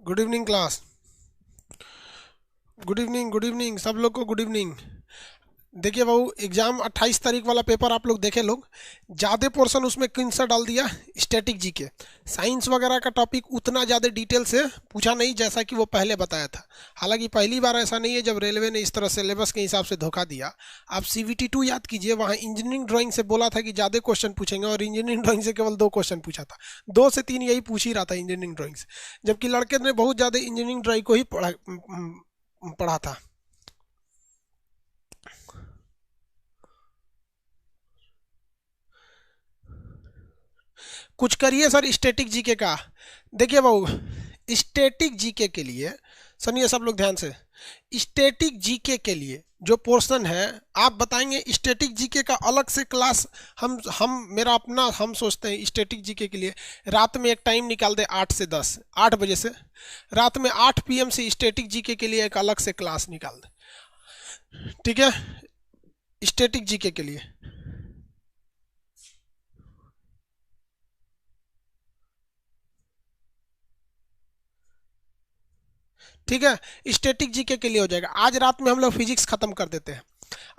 Good evening class. Good evening सब लोग को गुड इवनिंग। देखिए बाबू, एग्जाम 28 तारीख वाला पेपर आप लोग देखे लोग। ज़्यादा पोर्शन उसमें किन सा डाल दिया, स्टैटिक जीके। साइंस वगैरह का टॉपिक उतना ज़्यादा डिटेल से पूछा नहीं जैसा कि वो पहले बताया था। हालांकि पहली बार ऐसा नहीं है जब रेलवे ने इस तरह सिलेबस के हिसाब से धोखा दिया। आप CVT 2 याद कीजिए, वहाँ इंजीनियरिंग ड्राइंग से बोला था कि ज़्यादा क्वेश्चन पूछेंगे और इंजीनियरिंग ड्राइंग से केवल 2 क्वेश्चन पूछा था। 2 से 3 यही पूछ ही रहा था इंजीनियरिंग ड्राइंग से, जबकि लड़के ने बहुत ज़्यादा इंजीनियरिंग ड्राइंग को ही पढ़ा था। कुछ करिए सर स्टैटिक जीके का। देखिए बाबू, स्टैटिक जीके के लिए सुनिए सब लोग ध्यान से। स्टैटिक जीके के लिए जो पोर्शन है, आप बताएंगे स्टैटिक जीके का अलग से क्लास। हम मेरा अपना हम सोचते हैं स्टैटिक जीके के लिए रात में एक टाइम निकाल दे, 8 से 10, 8 बजे से रात में 8 PM से स्टैटिक जीके के लिए एक अलग से क्लास निकाल दे। ठीक है, स्टैटिक जीके के लिए। ठीक है, स्टैटिक जीके के लिए हो जाएगा। आज रात में हम लोग फिजिक्स खत्म कर देते हैं।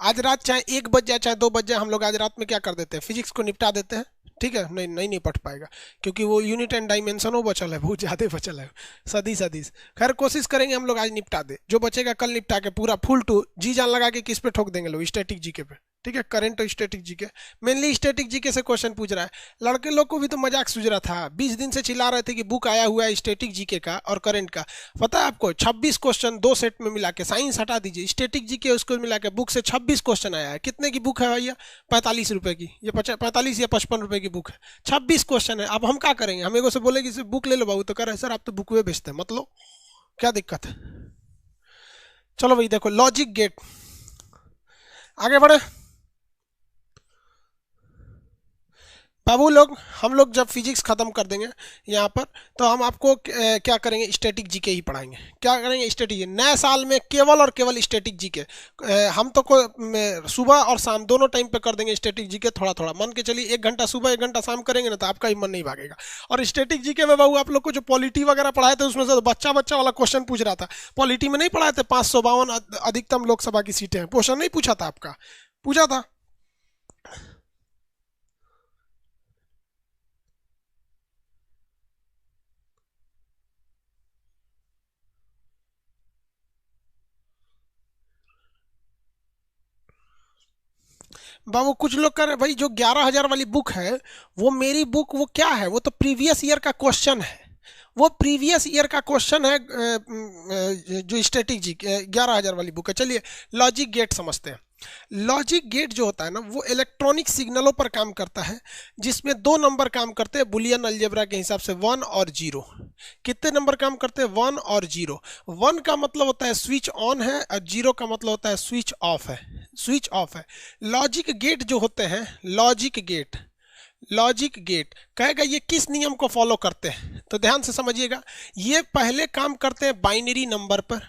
आज रात चाहे 1 बज जाए चाहे 2 बज जाए, हम लोग आज रात में क्या कर देते हैं, फिजिक्स को निपटा देते हैं। ठीक है, नहीं नहीं निपट पाएगा क्योंकि वो यूनिट एंड डायमेंशन वो बचल है, बहुत ज़्यादा बचल है। सदी सदीस खैर कोशिश करेंगे हम लोग आज निपटा दे, जो बचेगा कल निपटा के पूरा फुल टू जी जान लगा के किस पे ठोक देंगे लोग, स्टैटिक जीके पे। ठीक है, करंट और static GK, mainly static GK से क्वेश्चन पूछ रहा है। लड़के लोग को भी तो मजाक सूझ रहा था, 20 दिन से चिल्ला रहे थे कि बुक आया हुआ है स्टैटिक जीके का और करंट का। पता है आपको 26 क्वेश्चन 2 सेट में मिला के, साइंस हटा दीजिए, स्टैटिक जीके उसको मिला के बुक से 26 क्वेश्चन आया है। कितने की बुक है भैया? 45 रुपए की, ये 45 या 55 रुपए की बुक है। 26 क्वेश्चन है। अब हम क्या करेंगे? हम एगो से बोले कि बुक ले लो बाबू, तो कह रहे सर आप तो बुक वे बेचते हैं, मतलब क्या दिक्कत है? चलो भाई देखो, लॉजिक गेट, आगे बढ़े बाबू लोग। हम लोग जब फिजिक्स खत्म कर देंगे यहाँ पर, तो हम आपको क्या करेंगे, स्टैटिक जीके ही पढ़ाएंगे। क्या करेंगे? स्टैटिक। नए साल में केवल और केवल स्टैटिक जीके। हम तो सुबह और शाम दोनों टाइम पे कर देंगे स्टैटिक जीके, थोड़ा थोड़ा मान के चलिए। 1 घंटा सुबह 1 घंटा शाम करेंगे ना, तो आपका ही मन नहीं भागेगा। और स्टैटिक जीके में बाबू आप लोग को जो पॉलिटी वगैरह पढ़ाए थे, उसमें से तो बच्चा बच्चा वाला क्वेश्चन पूछ रहा था। पॉलिटी में नहीं पढ़ाए थे 552 अधिकतम लोकसभा की सीटें हैं, क्वेश्चन नहीं पूछा था आपका? पूछा था। बाबू कुछ लोग कर भाई, जो 11,000 वाली बुक है वो मेरी बुक, वो क्या है? वो तो प्रीवियस ईयर का क्वेश्चन है। वो प्रीवियस ईयर का क्वेश्चन है। जो स्ट्रेटेजी 11,000 वाली बुक है। चलिए लॉजिक गेट समझते हैं। लॉजिक गेट जो होता है ना, वो इलेक्ट्रॉनिक सिग्नलों पर काम करता है, जिसमें 2 नंबर काम करते हैं बुलियन अलजेब्रा के हिसाब से, 1 और 0। कितने नंबर काम करते हैं? 1 और 0। 1 का मतलब होता है स्विच ऑन है और 0 का मतलब होता है स्विच ऑफ है। स्विच ऑफ है। लॉजिक गेट जो होते हैं, लॉजिक गेट कहेगा ये किस नियम को फॉलो करते हैं, तो ध्यान से समझिएगा। ये पहले काम करते हैं बाइनरी नंबर पर।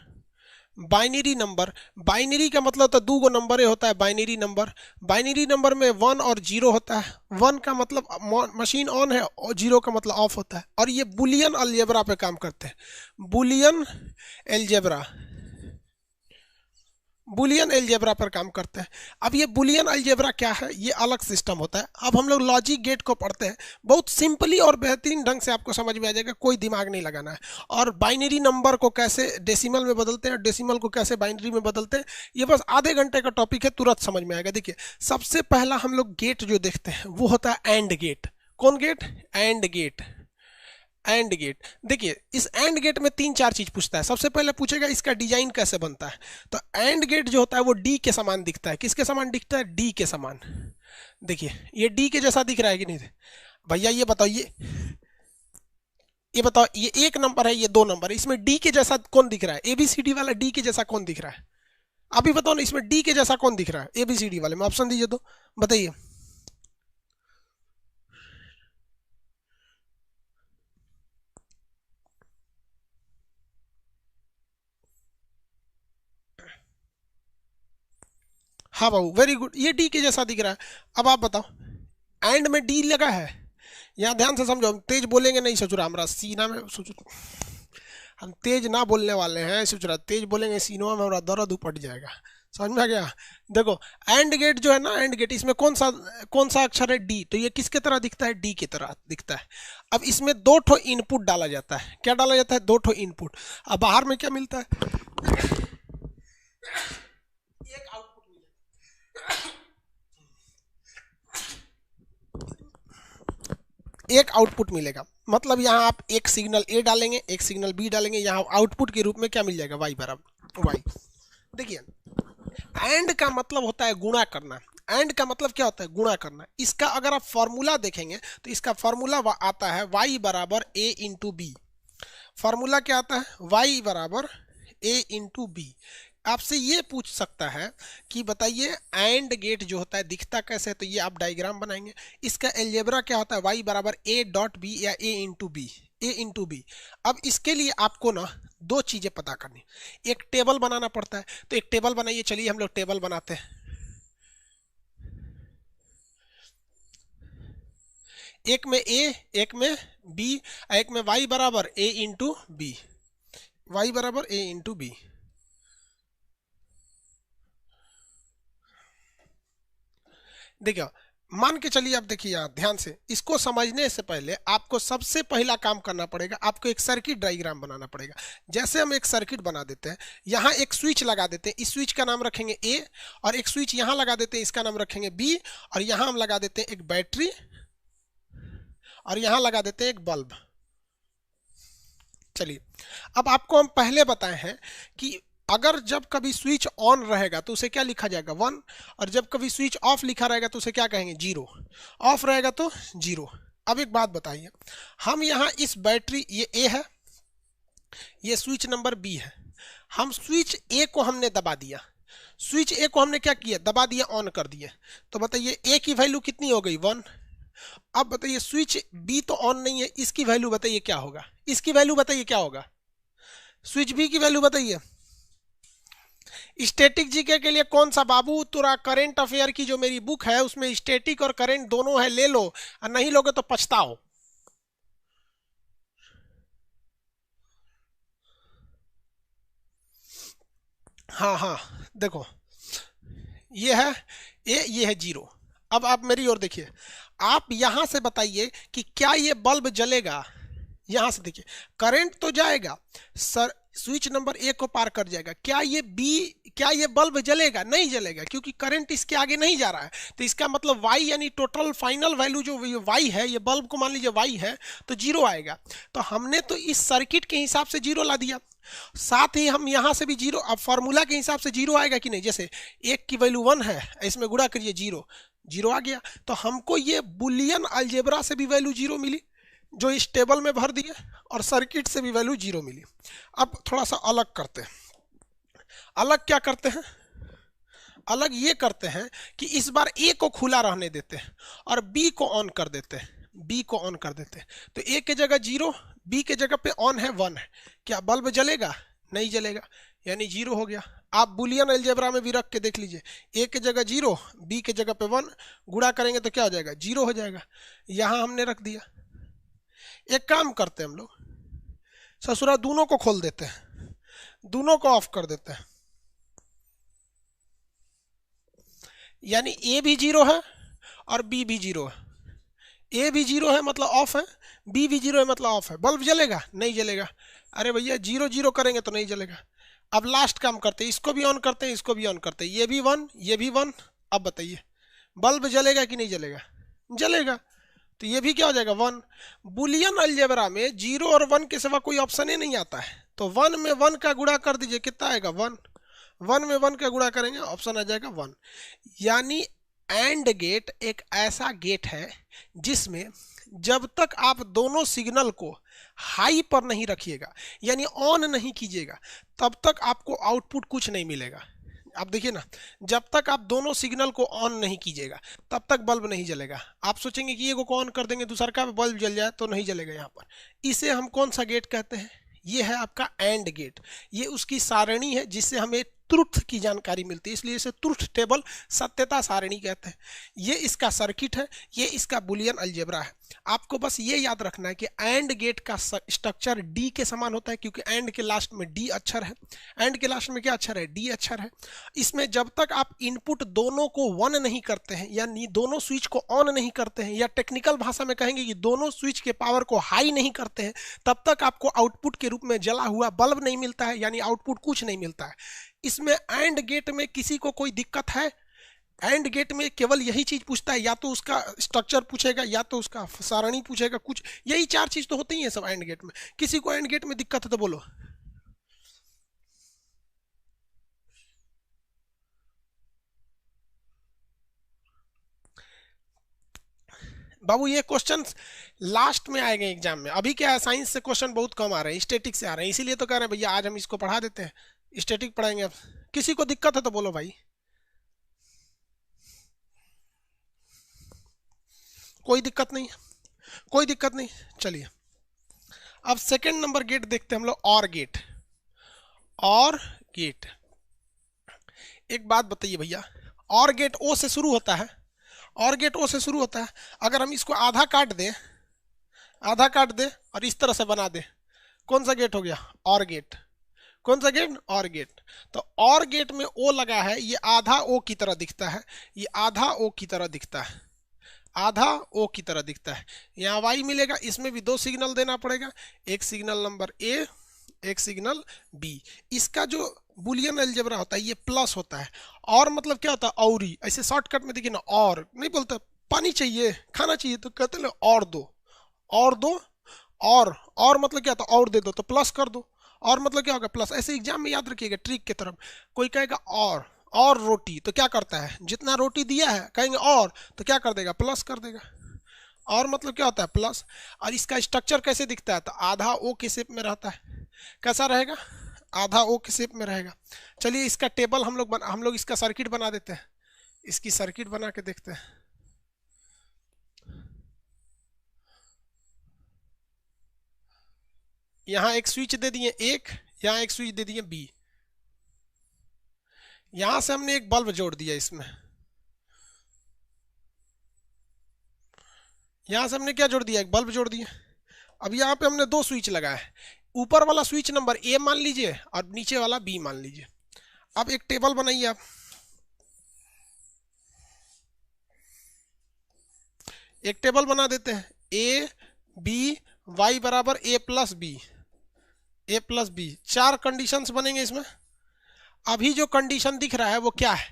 बाइनरी का मतलब होता है 2 गो नंबर होता है बाइनरी नंबर। बाइनरी नंबर में 1 और 0 होता है। 1 का मतलब मशीन ऑन है और 0 का मतलब ऑफ होता है। और ये बुलियन अलजेब्रा पे काम करते हैं। बुलियन अलजेब्रा पर काम करते हैं। अब ये बुलियन अलजेब्रा क्या है, ये अलग सिस्टम होता है। अब हम लोग लॉजिक गेट को पढ़ते हैं, बहुत सिंपली और बेहतरीन ढंग से आपको समझ में आ जाएगा, कोई दिमाग नहीं लगाना है। और बाइनरी नंबर को कैसे डेसिमल में बदलते हैं, डेसिमल को कैसे बाइनरी में बदलते हैं, ये बस आधे घंटे का टॉपिक है, तुरंत समझ में आएगा। देखिए सबसे पहला हम लोग गेट जो देखते हैं वो होता है एंड गेट। कौन gate? And gate. And gate. देखिए इस एंड गेट में 3-4 चीज पूछता है। सबसे पहले पूछेगा इसका डिजाइन कैसे बनता है। तो एंड गेट जो होता है वो डी के समान दिखता है। किसके समान दिखता है? डी के समान। देखिए ये डी के जैसा दिख रहा है कि नहीं? भैया ये बताओ ये 1 नंबर है, ये 2 नंबर है, इसमें डी के जैसा कौन दिख रहा है? ABCD वाला डी के जैसा कौन दिख रहा है? अभी बताओ ना, इसमें डी के जैसा कौन दिख रहा है ABCD वाले में? ऑप्शन दीजिए तो बताइए। हाँ बाबू वेरी गुड, ये डी के जैसा दिख रहा है। अब आप बताओ, एंड में डी लगा है। यहाँ ध्यान से समझो, हम तेज बोलेंगे नहीं, सोचो हमारा सीना में सोचो। हम तेज ना बोलने वाले हैं, सोच रहा तेज बोलेंगे सीनों में हमारा दर्द उपट जाएगा। समझ में आ गया? देखो एंड गेट जो है ना, एंड गेट, इसमें कौन सा अक्षर है? डी। तो ये किसके तरह दिखता है? डी की तरह दिखता है। अब इसमें दो ठो इनपुट डाला जाता है। क्या डाला जाता है? दो ठो इनपुट। अब बाहर में क्या मिलता है? एक आउटपुट मिलेगा, एक आउटपुट मिलेगा। मतलब यहाँ आप एक सिग्नल ए डालेंगे, एक सिग्नल बी डालेंगे, यहाँ आउटपुट के रूप में क्या मिल जाएगा? वाई बराबर वाई। देखिए एंड का मतलब होता है गुणा करना। एंड का मतलब क्या होता है? गुणा करना। इसका अगर आप फॉर्मूला देखेंगे तो इसका फॉर्मूला आता है y बराबर a इंटू बी। फॉर्मूला क्या आता है? y बराबर a इंटू बी। आपसे ये पूछ सकता है कि बताइए एंड गेट जो होता है दिखता कैसे है? तो ये आप डायग्राम बनाएंगे। इसका एल्जेब्रा क्या होता है? y बराबर a डॉट बी या a into B, a into B. अब इसके लिए आपको ना दो चीजें पता करनी। एक टेबल बनाना पड़ता है, तो एक टेबल बनाइए। चलिए हम लोग टेबल बनाते हैं। एक में a, एक में b, एक में y बराबर a इंटू बी, y बराबर a इंटू बी। देखिए मान के चलिए, आप देखिए यहाँ ध्यान से, इसको समझने से पहले आपको सबसे पहला काम करना पड़ेगा, आपको एक सर्किट डायग्राम बनाना पड़ेगा। जैसे हम एक सर्किट बना देते हैं, यहाँ एक स्विच लगा देते हैं, इस स्विच का नाम रखेंगे ए, और एक स्विच यहाँ लगा देते हैं, इसका नाम रखेंगे बी, और यहाँ हम लगा देते हैं एक बैटरी, और यहाँ लगा देते हैं एक बल्ब। चलिए अब आपको हम पहले बताए हैं कि अगर जब कभी स्विच ऑन रहेगा तो उसे क्या लिखा जाएगा? 1, और जब कभी स्विच ऑफ लिखा रहेगा तो उसे क्या कहेंगे? 0। ऑफ रहेगा तो 0। अब एक बात बताइए, हम यहाँ इस बैटरी, ये ए है, ये स्विच नंबर बी है, हम स्विच ए को हमने दबा दिया। स्विच ए को हमने क्या किया? दबा दिया, ऑन कर दिया। तो बताइए ए की वैल्यू कितनी हो गई? 1। अब बताइए स्विच बी तो ऑन नहीं है, इसकी वैल्यू बताइए क्या होगा? इसकी वैल्यू बताइए क्या होगा? स्विच बी की वैल्यू बताइए। स्टैटिक जीके के लिए कौन सा बाबू? तुरा करंट अफेयर की जो मेरी बुक है उसमें स्टैटिक और करंट दोनों है, ले लो, और नहीं लोगे तो पछताओ। हाँ हाँ देखो, ये है ए, ये है 0। अब आप मेरी ओर देखिए, आप यहां से बताइए कि क्या ये बल्ब जलेगा? यहां से देखिए करंट तो जाएगा सर, स्विच नंबर ए को पार कर जाएगा। क्या ये बल्ब जलेगा? नहीं जलेगा, क्योंकि करंट इसके आगे नहीं जा रहा है। तो इसका मतलब y यानी टोटल फाइनल वैल्यू जो y है, ये बल्ब को मान लीजिए y है, तो 0 आएगा। तो हमने तो इस सर्किट के हिसाब से 0 ला दिया, साथ ही हम यहां से भी 0। अब फॉर्मूला के हिसाब से 0 आएगा कि नहीं? जैसे 1 की वैल्यू 1 है, इसमें गुणा करिए 0 आ गया। तो हमको ये बुलियन अलजेब्रा से भी वैल्यू 0 मिली जो इस टेबल में भर दिए, और सर्किट से भी वैल्यू 0 मिली। अब थोड़ा सा अलग करते हैं। अलग क्या करते हैं? अलग ये करते हैं कि इस बार ए को खुला रहने देते हैं और बी को ऑन कर देते हैं। बी को ऑन कर देते हैं, तो ए के जगह 0, बी के जगह पे ऑन है 1 है। क्या बल्ब जलेगा? नहीं जलेगा, यानी 0 हो गया। आप बुलियन अलजेब्रा में भी रख के देख लीजिए, ए के जगह 0, बी के जगह पे 1, गुणा करेंगे तो क्या हो जाएगा? 0 हो जाएगा। यहां हमने रख दिया। एक काम करते हैं हम लोग, ससुरा दोनों को खोल देते हैं, दोनों को ऑफ कर देते हैं, यानी ए भी 0 है और बी भी 0 है। ए भी 0 है मतलब ऑफ है, बी भी 0 है मतलब ऑफ है। बल्ब जलेगा? नहीं जलेगा। अरे भैया 0 0 करेंगे तो नहीं जलेगा। अब लास्ट काम करते हैं, इसको भी ऑन करते हैं, इसको भी ऑन करते हैं, ये भी 1, ये भी 1। अब बताइए बल्ब जलेगा कि नहीं जलेगा? जलेगा। तो ये भी क्या हो जाएगा? 1। बुलियन अलजेब्रा में 0 और 1 के सिवा कोई ऑप्शन ही नहीं आता है। तो 1 में 1 का गुणा कर दीजिए, कितना आएगा? 1। 1 में 1 का गुणा करेंगे, ऑप्शन आ जाएगा 1। यानी एंड गेट एक ऐसा गेट है जिसमें जब तक आप दोनों सिग्नल को हाई पर नहीं रखिएगा, यानी ऑन नहीं कीजिएगा, तब तक आपको आउटपुट कुछ नहीं मिलेगा। आप देखिए ना, जब तक आप दोनों सिग्नल को ऑन नहीं कीजिएगा तब तक बल्ब नहीं जलेगा। आप सोचेंगे कि ये को ऑन कर देंगे दूसरा का बल्ब जल जाए, तो नहीं जलेगा यहाँ पर। इसे हम कौन सा गेट कहते हैं? ये है आपका एंड गेट। ये उसकी सारणी है जिससे हमें ट्रुथ की जानकारी मिलती है, इसलिए इसे ट्रुथ टेबल, सत्यता सारणी कहते हैं। ये इसका सर्किट है, ये इसका बुलियन अलजेब्रा है। आपको बस ये याद रखना है कि एंड गेट का स्ट्रक्चर डी के समान होता है, क्योंकि एंड के लास्ट में डी अक्षर है। एंड के लास्ट में क्या अक्षर है? डी अक्षर है। इसमें जब तक आप इनपुट दोनों को वन नहीं करते हैं, यानी दोनों स्विच को ऑन नहीं करते हैं, या टेक्निकल भाषा में कहेंगे कि दोनों स्विच के पावर को हाई नहीं करते हैं, तब तक आपको आउटपुट के रूप में जला हुआ बल्ब नहीं मिलता है, यानी आउटपुट कुछ नहीं मिलता है। इसमें एंड गेट में किसी को कोई दिक्कत है? एंड गेट में केवल यही चीज पूछता है, या तो उसका स्ट्रक्चर पूछेगा, या तो उसका सारणी पूछेगा, कुछ यही चार चीज तो होती ही है सब एंड गेट में। किसी को एंड गेट में दिक्कत है तो बोलो। बाबू ये क्वेश्चन लास्ट में आएंगे एग्जाम में। अभी क्या है, साइंस से क्वेश्चन बहुत कम आ रहे हैं, स्टैटिक से आ रहे हैं, इसीलिए तो कह रहे हैं भैया आज हम इसको पढ़ा देते हैं, स्टैटिक पढ़ाएंगे। अब किसी को दिक्कत है तो बोलो भाई। कोई दिक्कत नहीं, कोई दिक्कत नहीं। चलिए अब सेकंड नंबर गेट देखते हैं हम लोग, और गेट। और गेट, एक बात बताइए भैया, और गेट ओ से शुरू होता है, और गेट ओ से शुरू होता है। अगर हम इसको आधा काट दें, आधा काट दे और इस तरह से बना दे, कौन सा गेट हो गया? और गेट। कौन सा गेट? और गेट। तो और गेट में ओ लगा है, ये आधा ओ की तरह दिखता है, ये आधा ओ की तरह दिखता है, आधा ओ की तरह दिखता है। यहाँ वाई मिलेगा, इसमें भी दो सिग्नल देना पड़ेगा, एक सिग्नल नंबर ए, एक सिग्नल बी। इसका जो बुलियन अलजेब्रा होता है ये प्लस होता है। और मतलब क्या होता है? औरी। ऐसे शॉर्टकट में देखिए ना, और नहीं बोलता पानी चाहिए, खाना चाहिए तो कहते हैं और दो, और दो। और मतलब क्या होता है? और दे दो तो प्लस कर दो। और मतलब क्या होगा? प्लस। ऐसे एग्जाम में याद रखिएगा ट्रिक की तरफ। कोई कहेगा और रोटी, तो क्या करता है? जितना रोटी दिया है कहेंगे और, तो क्या कर देगा? प्लस कर देगा। और मतलब क्या होता है? प्लस। और इसका स्ट्रक्चर कैसे दिखता है? तो आधा ओ के शेप में रहता है। कैसा रहेगा? आधा ओ के शेप में रहेगा। चलिए इसका टेबल हम लोग इसका सर्किट बना देते हैं, इसकी सर्किट बना के देखते हैं। यहां एक स्विच दे दिए एक, यहां एक स्विच दे दिए बी, यहां से हमने एक बल्ब जोड़ दिया इसमें, यहां से हमने क्या जोड़ दिया? एक बल्ब जोड़ दिया। अब यहाँ पे हमने दो स्विच लगाया है, ऊपर वाला स्विच नंबर ए मान लीजिए और नीचे वाला बी मान लीजिए। अब एक टेबल बनाइए आप, एक टेबल बना देते हैं, ए बी वाई बराबर ए प्लस बी, ए प्लस बी। चार कंडीशंस बनेंगे इसमें। अभी जो कंडीशन दिख रहा है वो क्या है?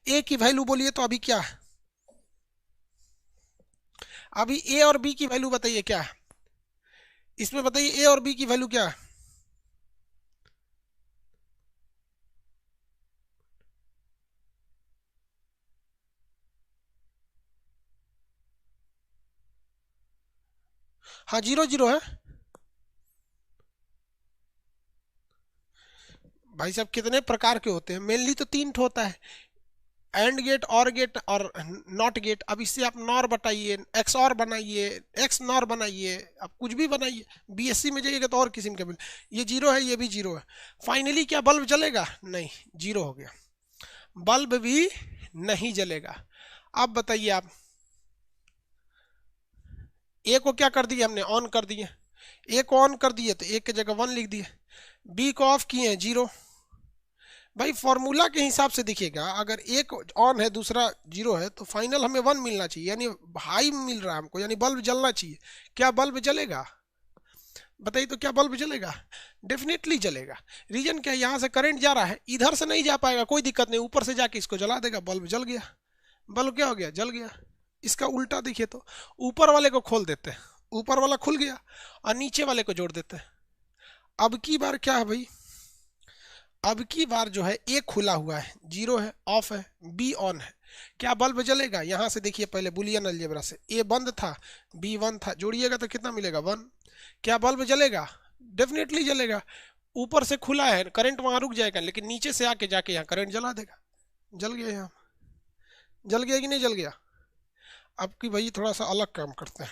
ए की वैल्यू बोलिए तो अभी क्या है? अभी ए और बी की वैल्यू बताइए क्या है इसमें, बताइए ए और बी की वैल्यू क्या है? हाँ 0 0 है। भाई साहब कितने प्रकार के होते हैं? मेनली तो तीन ठो होता है, एंड गेट, और गेट और नॉट गेट। अब इससे आप नॉर बताइए, एक्स और बनाइए, एक्स नॉर बनाइए, आप कुछ भी बनाइए। बीएससी में जाइएगा तो और किस्म के बिल। ये 0 है, ये भी 0 है। फाइनली क्या बल्ब जलेगा? नहीं, 0 हो गया, बल्ब भी नहीं जलेगा। अब बताइए आप, ए को क्या कर दिया हमने? ऑन कर दिए। ए को ऑन कर दिए तो ए की जगह 1 लिख दिए, बी को ऑफ किए हैं 0। भाई फॉर्मूला के हिसाब से देखिएगा, अगर एक ऑन है दूसरा 0 है तो फाइनल हमें 1 मिलना चाहिए, यानी हाई मिल रहा है हमको, यानी बल्ब जलना चाहिए। क्या बल्ब जलेगा? बताइए तो क्या बल्ब जलेगा? डेफिनेटली जलेगा। रीजन क्या है? यहाँ से करंट जा रहा है, इधर से नहीं जा पाएगा, कोई दिक्कत नहीं, ऊपर से जाके इसको जला देगा, बल्ब जल गया। बल्ब क्या हो गया? जल गया। इसका उल्टा देखिए तो, ऊपर वाले को खोल देते हैं, ऊपर वाला खुल गया, और नीचे वाले को जोड़ देते हैं। अब की बार क्या है भाई? अब की बार जो है ए खुला हुआ है, 0 है, ऑफ है, बी ऑन है। क्या बल्ब जलेगा? यहां से देखिए पहले बुलियन अलजेब्रा से, ए बंद था, बी 1 था, जोड़िएगा तो कितना मिलेगा? 1। क्या बल्ब जलेगा? डेफिनेटली जलेगा। ऊपर से खुला है, करंट वहां रुक जाएगा, लेकिन नीचे से आके जाके यहाँ करंट जला देगा। जल गया, यहाँ जल गया कि नहीं जल गया? अब की भाई थोड़ा सा अलग काम करते हैं,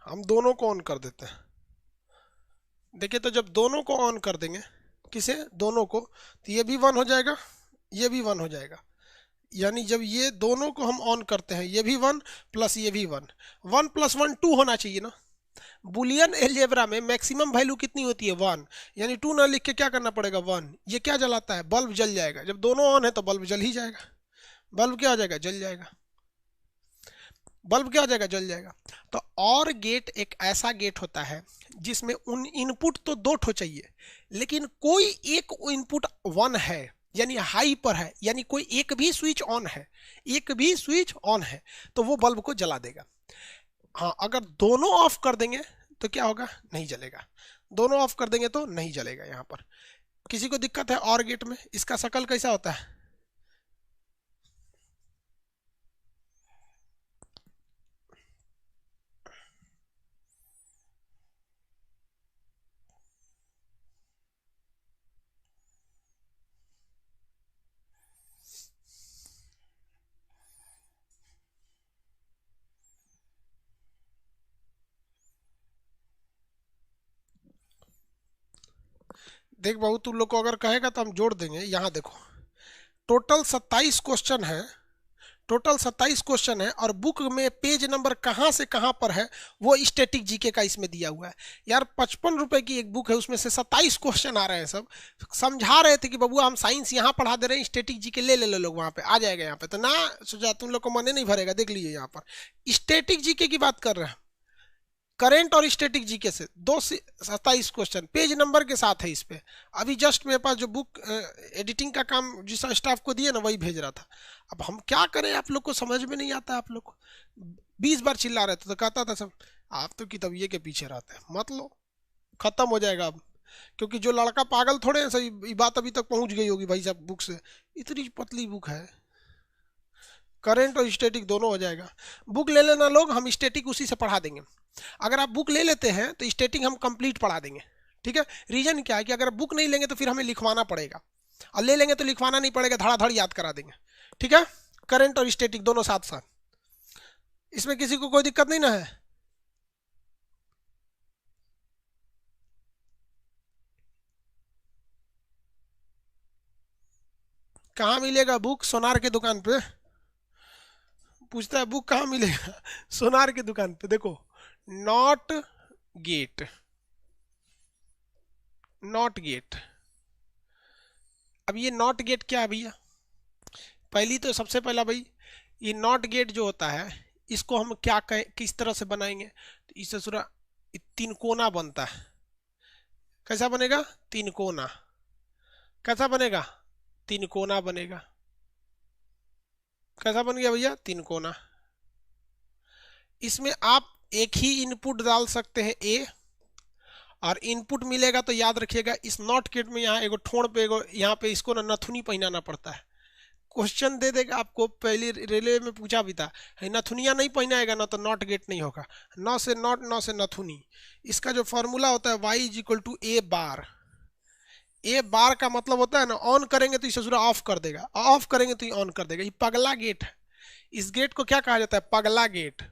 हम दोनों को ऑन कर देते हैं। देखिए तो जब दोनों को ऑन कर देंगे, किसे? दोनों को, तो ये भी 1 हो जाएगा, ये भी 1 हो जाएगा। यानी जब ये दोनों को हम ऑन करते हैं, ये भी 1 प्लस ये भी 1, 1 प्लस 1 2 होना चाहिए ना। बुलियन एलजेब्रा में मैक्सिमम वैल्यू कितनी होती है 1, यानी 2 ना लिख के क्या करना पड़ेगा 1। ये क्या जलाता है, बल्ब जल जाएगा। जब दोनों ऑन है तो बल्ब जल ही जाएगा। बल्ब क्या हो जाएगा, जल जाएगा। बल्ब क्या हो जाएगा, जल जाएगा। तो और गेट एक ऐसा गेट होता है जिसमें उन इनपुट तो 2 ठो चाहिए, लेकिन कोई एक इनपुट 1 है यानी हाई पर है, यानी कोई एक भी स्विच ऑन है, एक भी स्विच ऑन है तो वो बल्ब को जला देगा। हाँ, अगर दोनों ऑफ कर देंगे तो क्या होगा, नहीं जलेगा। दोनों ऑफ कर देंगे तो नहीं जलेगा। यहाँ पर किसी को दिक्कत है और गेट में, इसका शकल कैसा होता है, देख बहू तुम लोग को अगर कहेगा तो हम जोड़ देंगे। यहाँ देखो, टोटल 27 क्वेश्चन है, टोटल 27 क्वेश्चन है, और बुक में पेज नंबर कहाँ से कहाँ पर है वो स्टैटिक जीके का इसमें दिया हुआ है। यार 55 रुपए की एक बुक है, उसमें से 27 क्वेश्चन आ रहे हैं। सब समझा रहे थे कि बबुआ हम साइंस यहाँ पढ़ा दे रहे हैं, स्टैटिक जीके ले ले लो, लोग वहाँ पे आ जाएगा। यहाँ पे तो ना सोचा तुम लोग को मन नहीं भरेगा। देख लीजिए यहाँ पर स्टैटिक जीके की बात कर रहे हैं, करंट और स्टैटिक जीके से 27 क्वेश्चन पेज नंबर के साथ है इस पे। अभी जस्ट मेरे पास जो बुक एडिटिंग का काम जिस स्टाफ को दिए ना वही भेज रहा था। अब हम क्या करें, आप लोग को समझ में नहीं आता। आप लोग को 20 बार चिल्ला रहे थे तो कहता था सब आप तो किताबिये के पीछे रहते हैं, मत लो, खत्म हो जाएगा अब। क्योंकि जो लड़का पागल थोड़े हैं, सही ये बात अभी तक पहुंच गई होगी भाई साहब बुक से। इतनी पतली बुक है, करंट और स्टैटिक दोनों हो जाएगा। बुक ले लेना लोग, हम स्टैटिक उसी से पढ़ा देंगे। अगर आप बुक ले लेते हैं तो स्टैटिक हम कंप्लीट पढ़ा देंगे, ठीक है। रीजन क्या है कि अगर बुक नहीं लेंगे तो फिर हमें लिखवाना पड़ेगा, और ले लेंगे तो लिखवाना नहीं पड़ेगा, धड़ाधड़ याद करा देंगे, ठीक है। करंट और स्टैटिक दोनों साथ साथ, इसमें किसी को कोई दिक्कत नहीं ना है। कहाँ मिलेगा बुक, सोनार के दुकान पे। पूछता है बुक कहाँ मिलेगा, सोनार की दुकान पे। देखो, नॉट गेट, नॉट गेट। अब ये नॉट गेट क्या है भैया, पहली तो सबसे पहला भाई ये नॉट गेट जो होता है इसको हम क्या कहें, किस तरह से बनाएंगे, तो इससे सूरा तीन कोना बनता है। कैसा बनेगा, तीन कोना। कैसा बनेगा, तीन कोना बनेगा। कैसा बन गया भैया, तीन कोना। इसमें आप एक ही इनपुट डाल सकते हैं ए, और इनपुट मिलेगा तो याद रखिएगा इस नॉट गेट में यहाँ एगो ठोड़ पे एगो यहाँ पे इसको ना नथुनी पहनाना पड़ता है। क्वेश्चन दे देगा आपको, पहली रेलवे में पूछा भी था, नथुनिया नहीं पहनाएगा ना तो नॉट गेट नहीं होगा। नौ से नॉट, नौ से नथुनी। इसका जो फॉर्मूला होता है y is equal to A बार। ए बार का मतलब होता है ना, ऑन करेंगे तो इसे सूरा ऑफ कर देगा, ऑफ करेंगे तो ये ऑन कर देगा। ये पगला गेट है। इस गेट को क्या कहा जाता है, पगला गेट।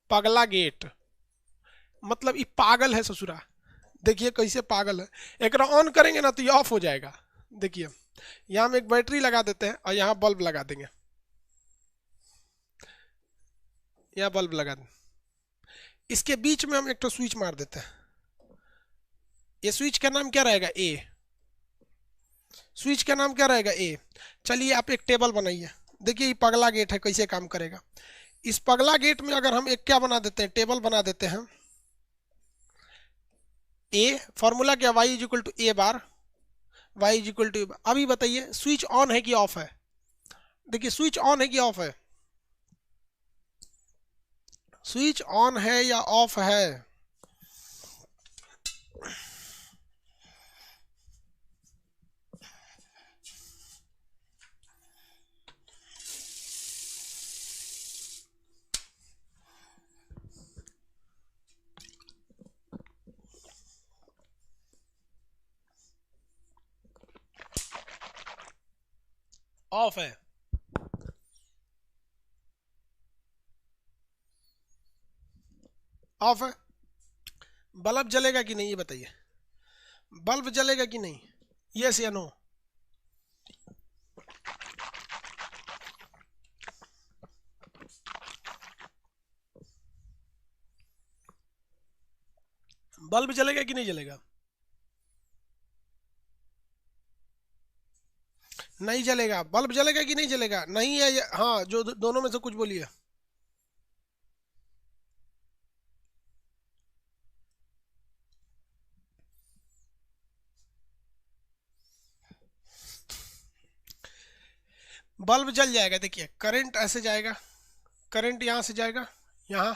पगला गेट मतलब ये पागल है ससुरा। देखिए कैसे पागल है, एक ऑन करेंगे ना तो ये ऑफ हो जाएगा। देखिए यहाँ हम एक बैटरी लगा देते हैं और यहाँ बल्ब लगा देंगे, यहाँ बल्ब लगा दें, इसके बीच में हम एक तो स्विच मार देते हैं। ये स्विच का नाम क्या रहेगा, ए। स्विच का नाम क्या रहेगा, ए। चलिए आप एक टेबल बनाइए, देखिए ये पगला गेट है कैसे काम करेगा। इस पगला गेट में अगर हम एक क्या बना देते हैं, टेबल बना देते हैं। ए फॉर्मूला क्या, y is equal to A bar, y is equal to. अभी बताइए स्विच ऑन है कि ऑफ है। देखिए स्विच ऑन है कि ऑफ है, स्विच ऑन है या ऑफ है। ऑफ है। ऑफ है। बल्ब जलेगा कि नहीं ये बताइए, बल्ब जलेगा कि नहीं, यस या नो। बल्ब जलेगा कि नहीं जलेगा? नहीं जलेगा। बल्ब जलेगा कि नहीं जलेगा? नहीं है हाँ, जो दोनों में से कुछ बोलिए। बल्ब जल जाएगा। देखिए करंट ऐसे जाएगा, करंट यहां से जाएगा यहाँ,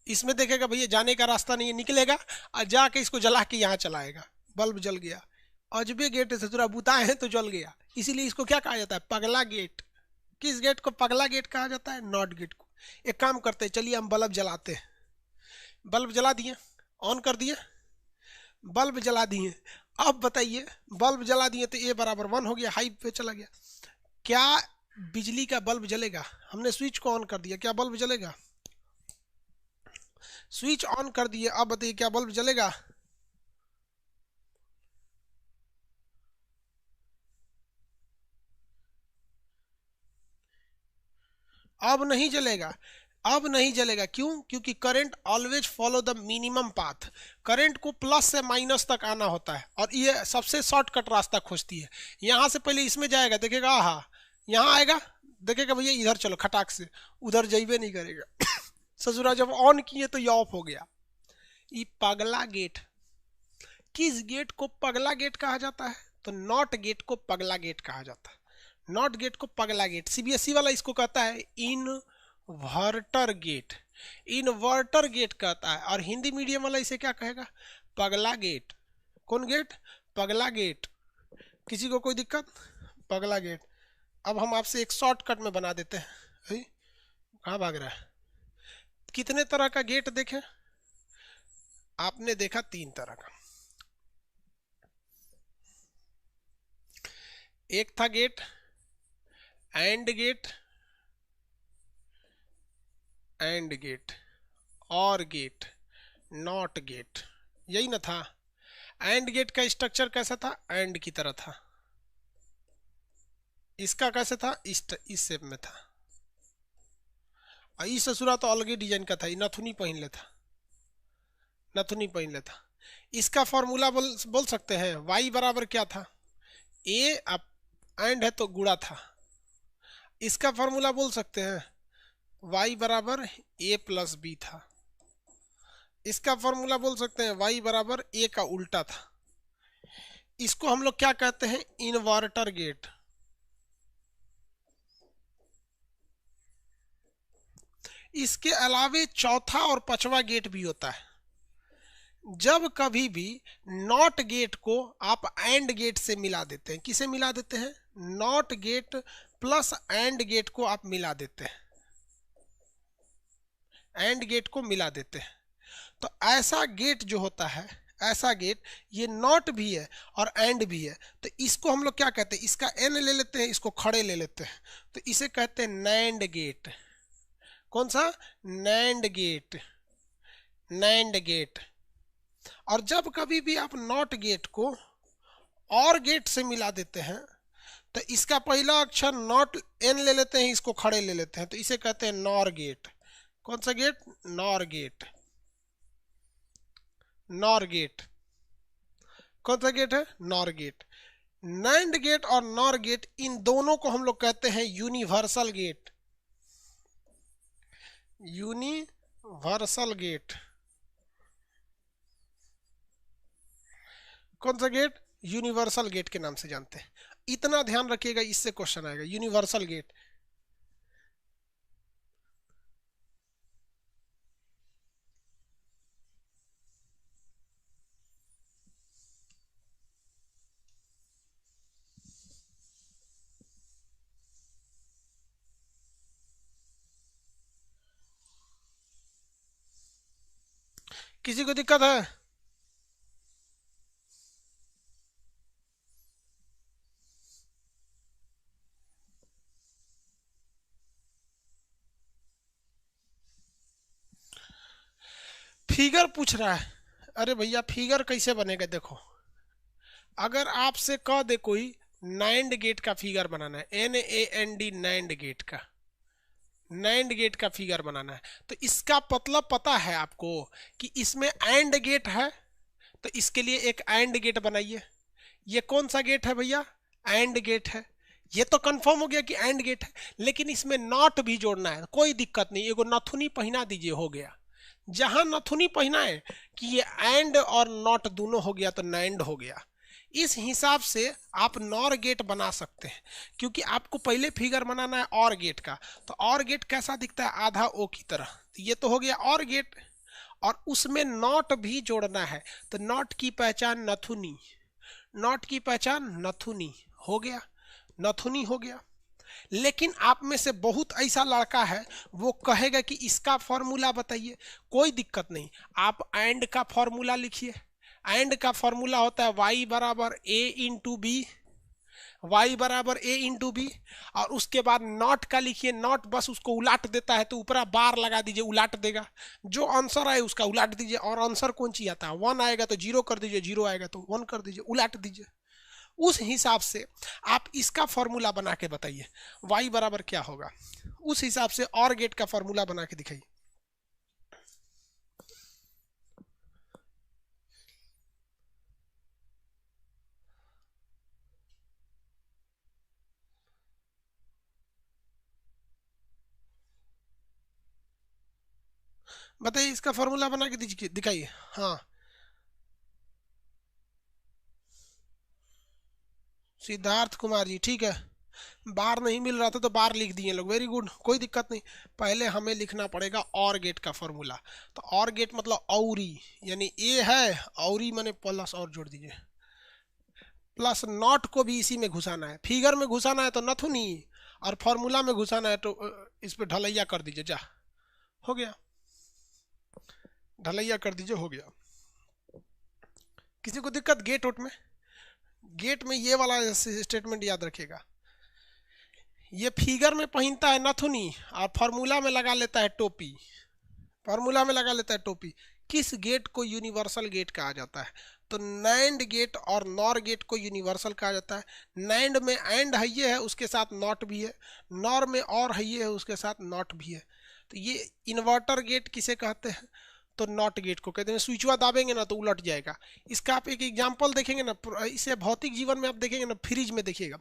इसमें देखेगा भैया जाने का रास्ता नहीं है, निकलेगा और जाके इसको जला के यहाँ चलाएगा, बल्ब जल गया। अजबे गेट से थोड़ा बुताए हैं तो जल गया, इसीलिए इसको क्या कहा जाता है? पगला गेट। किस गेट को पगला गेट कहा जाता है? नॉट गेट को। एक काम करते हैं, चलिए हम बल्ब जलाते हैं। बल्ब जला दिए, ऑन कर दिए, बल्ब जला दिए। अब बताइए, बल्ब जला दिए तो ए बराबर 1 हो गया, हाई पे चला गया। क्या बिजली का बल्ब जलेगा? हमने स्विच को ऑन कर दिया, क्या बल्ब जलेगा? स्विच ऑन कर दिए, अब बताइए क्या बल्ब जलेगा? अब नहीं जलेगा। अब नहीं जलेगा, क्यों? क्योंकि current always follow the minimum path. Current को प्लस से माइनस तक आना होता है और ये सबसे शॉर्टकट रास्ता खोजती है। यहां से पहले इसमें जाएगा, देखेगा हाँ, यहाँ आएगा, देखेगा भैया इधर चलो, खटाक से उधर जाइबे नहीं करेगा। ससुरा जब ऑन किए तो ये ऑफ हो गया। ये पगला गेट। किस गेट को पगला गेट कहा जाता है? तो नॉट गेट को पगला गेट कहा जाता है। नॉट गेट को पगला गेट। सीबीएसई वाला इसको कहता है इनवर्टर गेट। इन्वर्टर गेट कहता है। और हिंदी मीडियम वाला इसे क्या कहेगा? पगला गेट। कौन गेट? पगला गेट। किसी को कोई दिक्कत? पगला गेट। अब हम आपसे एक शॉर्टकट में बना देते हैं। कहाँ भाग रहा है? कितने तरह का गेट देखें आपने? देखा 3 तरह का। एक था gate and gate, and gate, और गेट, नॉट गेट, यही ना था? एंड गेट का स्ट्रक्चर कैसा था? एंड की तरह था। इसका कैसे था? इस शेप में था। और इस ससुरा तो अलग ही डिजाइन का था, ये नथुनी पहन लेता, नथुनी पहन लेता। इसका फॉर्मूला बोल सकते हैं। y बराबर क्या था? ए, अब एंड है तो गुणा था। इसका फॉर्मूला बोल सकते हैं, y बराबर a प्लस बी था। इसका फॉर्मूला बोल सकते हैं, y बराबर a का उल्टा था। इसको हम लोग क्या कहते हैं? Inverter gate. इसके अलावे चौथा और पांचवा गेट भी होता है। जब कभी भी नॉट गेट को आप एंड गेट से मिला देते हैं, किसे मिला देते हैं? Not gate plus and gate को आप मिला देते हैं, एंड गेट को मिला देते हैं। तो ऐसा गेट जो होता है, ऐसा गेट, ये नॉट भी है और एंड भी है। तो इसको हम लोग क्या कहते हैं? इसका एन ले लेते हैं, इसको खड़े ले लेते हैं, तो इसे कहते हैं नैंड गेट। कौन सा? NAND gate. NAND gate. और जब कभी भी आप नॉट गेट को और गेट से मिला देते हैं, तो इसका पहला अक्षर नॉट एन ले लेते हैं, इसको खड़े ले लेते हैं, तो इसे कहते हैं नॉर गेट। कौन सा gate? NOR gate. NOR gate. कौन सा गेट है? NOR gate. नैंड गेट और नॉर गेट, इन दोनों को हम लोग कहते हैं यूनिवर्सल गेट। Universal gate. कौन सा गेट? यूनिवर्सल गेट के नाम से जानते हैं। इतना ध्यान रखिएगा, इससे क्वेश्चन आएगा, यूनिवर्सल गेट। किसी को दिक्कत है? फिगर पूछ रहा है। अरे भैया फिगर कैसे बनेगा? देखो, अगर आपसे कह दे कोई नैंड गेट का फिगर बनाना है, NAND, नैंड गेट का, नैंड गेट का फिगर बनाना है। तो इसका मतलब पता है आपको कि इसमें एंड गेट है, तो इसके लिए एक एंड गेट बनाइए। ये कौन सा गेट है भैया? एंड गेट है। ये तो कंफर्म हो गया कि एंड गेट है, लेकिन इसमें नॉट भी जोड़ना है। कोई दिक्कत नहीं, एगो नथुनी पहना दीजिए, हो गया। जहां नथुनी पहना है कि ये एंड और नॉट दोनों हो गया तो नैंड हो गया। इस हिसाब से आप नॉर गेट बना सकते हैं, क्योंकि आपको पहले फिगर बनाना है और गेट का। तो और गेट कैसा दिखता है? आधा ओ की तरह। तो ये तो हो गया और गेट, और उसमें नॉट भी जोड़ना है। तो नॉट की पहचान नथुनी, नॉट की पहचान नथुनी, हो गया, नथुनी हो गया। लेकिन आप में से बहुत ऐसा लड़का है वो कहेगा कि इसका फॉर्मूला बताइए। कोई दिक्कत नहीं, आप एंड का फॉर्मूला लिखिए। एंड का फॉर्मूला होता है y बराबर a इंटू बी, y बराबर a इंटू बी। और उसके बाद नॉट का लिखिए। नॉट बस उसको उलाट देता है, तो ऊपर बार लगा दीजिए, उलाट देगा। जो आंसर आए उसका उलाट दीजिए। और आंसर कौन सी आता है? 1 आएगा तो 0 कर दीजिए, 0 आएगा तो 1 कर दीजिए, उलाट दीजिए। उस हिसाब से आप इसका फॉर्मूला बना के बताइए y बराबर क्या होगा। उस हिसाब से और गेट का फॉर्मूला बना के दिखाइए। बताइए, इसका फॉर्मूला बना के दीजिए, दिखाइए। हाँ, सिद्धार्थ कुमार जी, ठीक है। बार नहीं मिल रहा था तो बार लिख दिए लोग, वेरी गुड, कोई दिक्कत नहीं। पहले हमें लिखना पड़ेगा और गेट का फॉर्मूला। तो और गेट मतलब औरी, यानी ए है, औरी माने प्लस और जोड़ दीजिए। प्लस नॉट को भी इसी में घुसाना है। फिगर में घुसाना है तो नथुनी, और फॉर्मूला में घुसाना है तो इस पे ढलैया कर दीजिए। जा, हो गया, ढलैया कर दीजिए, हो गया। किसी को दिक्कत गेट उट में? गेट में ये वाला स्टेटमेंट याद रखिएगा। ये फिगर में पहनता है नथुनी और फॉर्मूला में लगा लेता है टोपी, फॉर्मूला में लगा लेता है टोपी। किस गेट को यूनिवर्सल गेट कहा जाता है? तो नैंड गेट और नॉर गेट को यूनिवर्सल कहा जाता है। नैंड में एंड है ये है, उसके साथ नॉट भी है। नॉर में और है ये है, उसके साथ नॉट भी है। तो ये इन्वर्टर गेट किसे कहते हैं? तो नॉट गेट को कहते हैं। स्विचवा दाबेंगे ना तो उलट जाएगा। इसका आप एक एग्जांपल देखेंगे ना, इसे भौतिक जीवन में आप देखेंगे ना, फ्रिज में देखिएगा।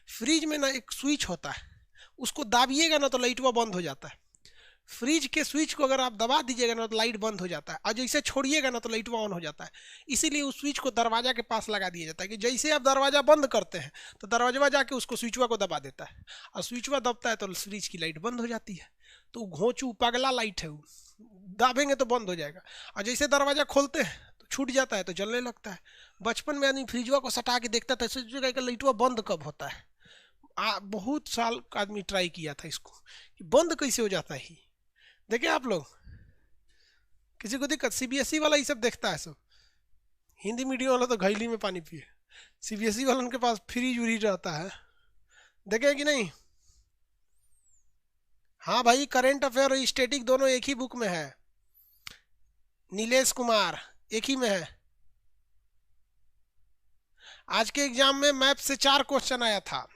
फ्रिज में ना एक स्विच होता है, उसको दाबिएगा ना तो लाइटवा बंद हो जाता है। फ्रिज के स्विच को अगर आप दबा दीजिएगा ना तो लाइट बंद हो जाता है, और जैसे छोड़िएगा ना तो लाइट ऑन हो जाता है। इसीलिए उस स्विच को दरवाजा के पास लगा दिया जाता है कि जैसे आप दरवाजा बंद करते हैं तो दरवाजा जाके उसको स्विचवा को दबा देता है, और स्विचवा दबता है तो फ्रिज की लाइट बंद हो जाती है। तो घोंचू पगला लाइट है, वो दाबेंगे तो बंद हो जाएगा, और जैसे दरवाजा खोलते हैं तो छूट जाता है तो जलने लगता है। बचपन में आदमी फ्रिजवा को सटा के देखता था, सोचेगा कि लाइटवा बंद कब होता है। बहुत साल का आदमी ट्राई किया था इसको कि बंद कैसे हो जाता है। देखे आप लोग? किसी को दिक्कत? सीबीएसई वाला ये सब देखता है सब। हिंदी मीडियम वाला तो घैली में पानी पिए। सीबीएसई वाला उनके पास फ्रीज उरीज रहता है, देखे कि नहीं? हाँ भाई, करंट अफेयर और स्टैटिक दोनों एक ही बुक में है। नीलेश कुमार, एक ही में है। आज के एग्जाम में मैथ से 4 क्वेश्चन आया था।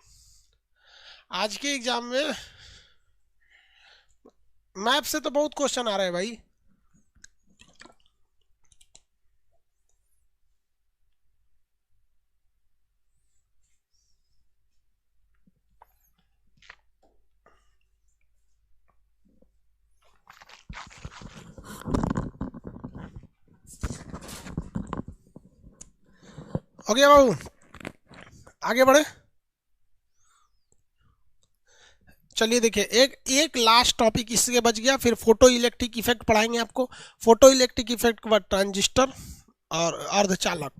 आज के एग्जाम में मैथ से तो बहुत क्वेश्चन आ रहे हैं भाई। हो गया बाबू, आगे बढ़े। चलिए देखिए, एक एक लास्ट टॉपिक इससे बच गया, फिर फोटो इलेक्ट्रिक इफेक्ट पढ़ाएंगे आपको। फोटो इलेक्ट्रिक इफेक्ट के बाद ट्रांजिस्टर और अर्धचालक,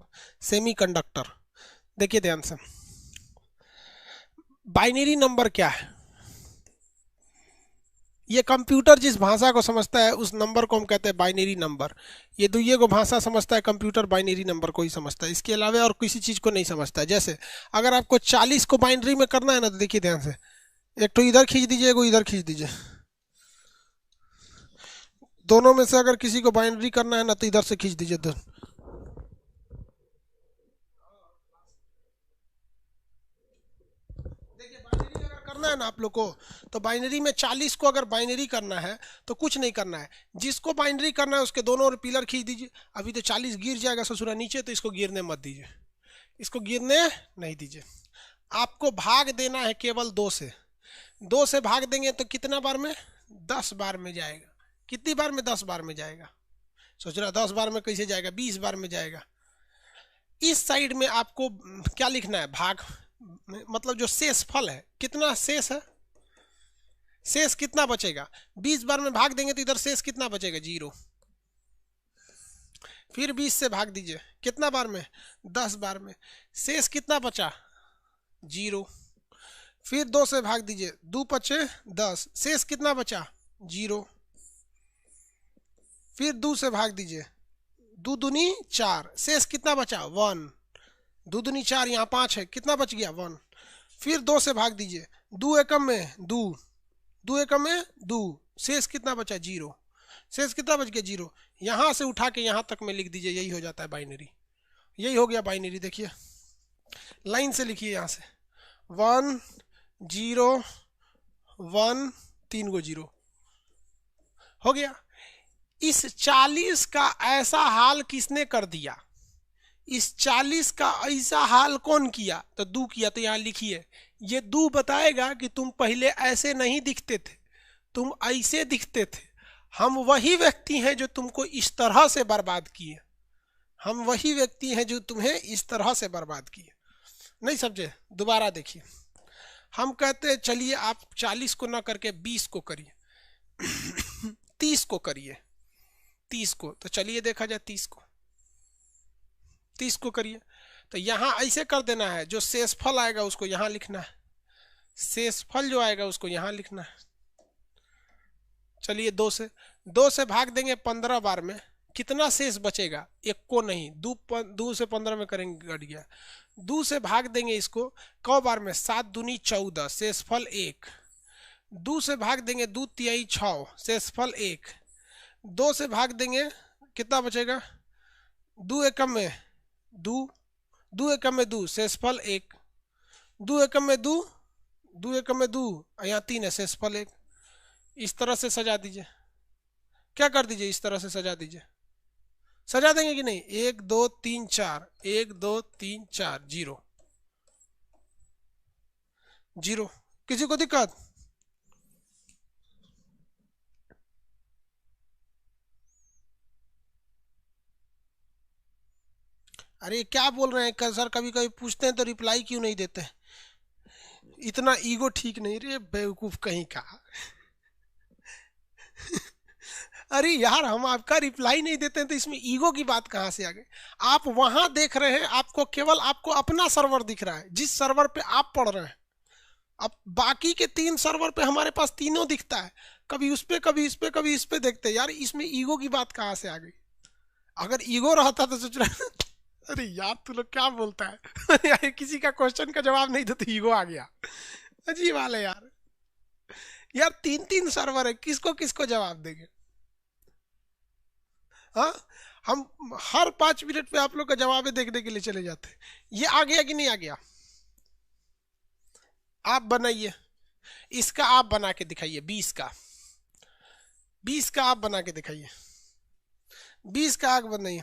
सेमीकंडक्टर। देखिए ध्यान से, बाइनरी नंबर क्या है? ये कंप्यूटर जिस भाषा को समझता है उस नंबर को हम कहते हैं बाइनरी नंबर। ये दुइये को भाषा समझता है कंप्यूटर, बाइनरी नंबर को ही समझता है, इसके अलावा और किसी चीज़ को नहीं समझता है। जैसे अगर आपको 40 को बाइनरी में करना है ना, तो देखिए ध्यान से, एक तो इधर खींच दीजिए, एक इधर खींच दीजिए। दोनों में से अगर किसी को बाइनरी करना है ना तो इधर से खींच दीजिए। देखिए, बाइनरी अगर करना है ना आप लोग को। तो बाइनरी में 40 को अगर बाइनरी करना है तो कुछ नहीं करना है, जिसको बाइनरी करना है उसके दोनों ओर पिलर खींच दीजिए। अभी तो 40 गिर जाएगा ससुरा नीचे, तो इसको गिरने मत दीजिए, इसको गिरने नहीं दीजिए। आपको भाग देना है केवल 2 से। 2 से भाग देंगे तो कितना बार में? 10 बार में जाएगा। कितनी बार में? 10 बार में जाएगा। सोच रहा 10 बार में कैसे जाएगा? 20 बार में जाएगा। इस साइड में आपको क्या लिखना है? भाग, मतलब जो शेष फल है, कितना शेष है, शेष कितना बचेगा। 20 बार में भाग देंगे तो इधर शेष कितना बचेगा? 0। फिर 20 से भाग दीजिए, कितना बार में? 10 बार में। शेष कितना बचा? 0। फिर 2 से भाग दीजिए, 2 पचे 10, शेष कितना बचा? 0। फिर 2 से भाग दीजिए, 2 दूनी 4, शेष कितना बचा? 1। 2 दूनी 4, यहाँ 5 है, कितना बच गया? 1। फिर 2 से भाग दीजिए, 2 एकम में 2, 2 एकम में 2, शेष कितना बचा? 0। शेष कितना बच गया? 0। यहाँ से उठा के यहाँ तक में लिख दीजिए, यही हो जाता है बाइनरी। यही हो गया बाइनरी। देखिए लाइन से लिखिए, यहाँ से 1 0 1, 3 गो 0 हो गया। इस 40 का ऐसा हाल किसने कर दिया? इस 40 का ऐसा हाल कौन किया? तो दू किया। तो यहाँ लिखिए, ये दू बताएगा कि तुम पहले ऐसे नहीं दिखते थे, तुम ऐसे दिखते थे। हम वही व्यक्ति हैं जो तुमको इस तरह से बर्बाद किए। हम वही व्यक्ति हैं जो तुम्हें इस तरह से बर्बाद किए। नहीं समझे? दोबारा देखिए, हम कहते हैं चलिए आप 40 को ना करके 20 को करिए, 30 को करिए, 30 को। तो चलिए देखा जाए 30 को करिए। तो यहाँ ऐसे कर देना है, जो शेषफल आएगा उसको यहाँ लिखना है, शेषफल जो आएगा उसको यहाँ लिखना है। चलिए 2 से भाग देंगे 15 बार में, कितना शेष बचेगा? 1 को नहीं, 2 से 15 में करेंगे, घट गया। 2 से भाग देंगे इसको कौ बार में? 7 दूनी 14, शेषफल 1। 2 से भाग देंगे 2 तिहाई 6, शेषफल 1। 2 से भाग देंगे, कितना बचेगा? 2 एकम में 2, 2 एकम में 2, शेषफल 1। 2 एकम में 2, 2 एकम में 2, यहाँ 3 है, शेषफल 1। इस तरह से सजा दीजिए। क्या कर दीजिए? इस तरह से सजा दीजिए। सजा देंगे कि नहीं? 1 2 3 4, 1 2 3 4, 0 0। किसी को दिक्कत? अरे क्या बोल रहे हैं सर? कभी कभी पूछते हैं तो रिप्लाई क्यों नहीं देते? इतना ईगो ठीक नहीं रे बेवकूफ कहीं का। अरे यार, हम आपका रिप्लाई नहीं देते हैं तो इसमें ईगो की बात कहाँ से आ गई? आप वहां देख रहे हैं, आपको केवल आपको अपना सर्वर दिख रहा है, जिस सर्वर पे आप पढ़ रहे हैं। अब बाकी के 3 सर्वर पे हमारे पास तीनों दिखता है, कभी उस पे, कभी इस पे, कभी इस पे देखते हैं। यार इसमें ईगो की बात कहाँ से आ गई? अगर ईगो रहता तो सोच रहा अरे यार तू लोग क्या बोलता है? यार किसी का क्वेश्चन का जवाब नहीं देते, ईगो आ गया। अजीब हाल है यार। यार 3 सर्वर है, किसको किसको जवाब देंगे? हाँ, हम हर 5 मिनट पे आप लोग का जवाब देखने के लिए चले जाते हैं। ये आ गया कि नहीं आ गया? आप बनाइए, इसका आप बना के दिखाइए। 20 का आप बना के दिखाइए। 20 का आग बनाइए।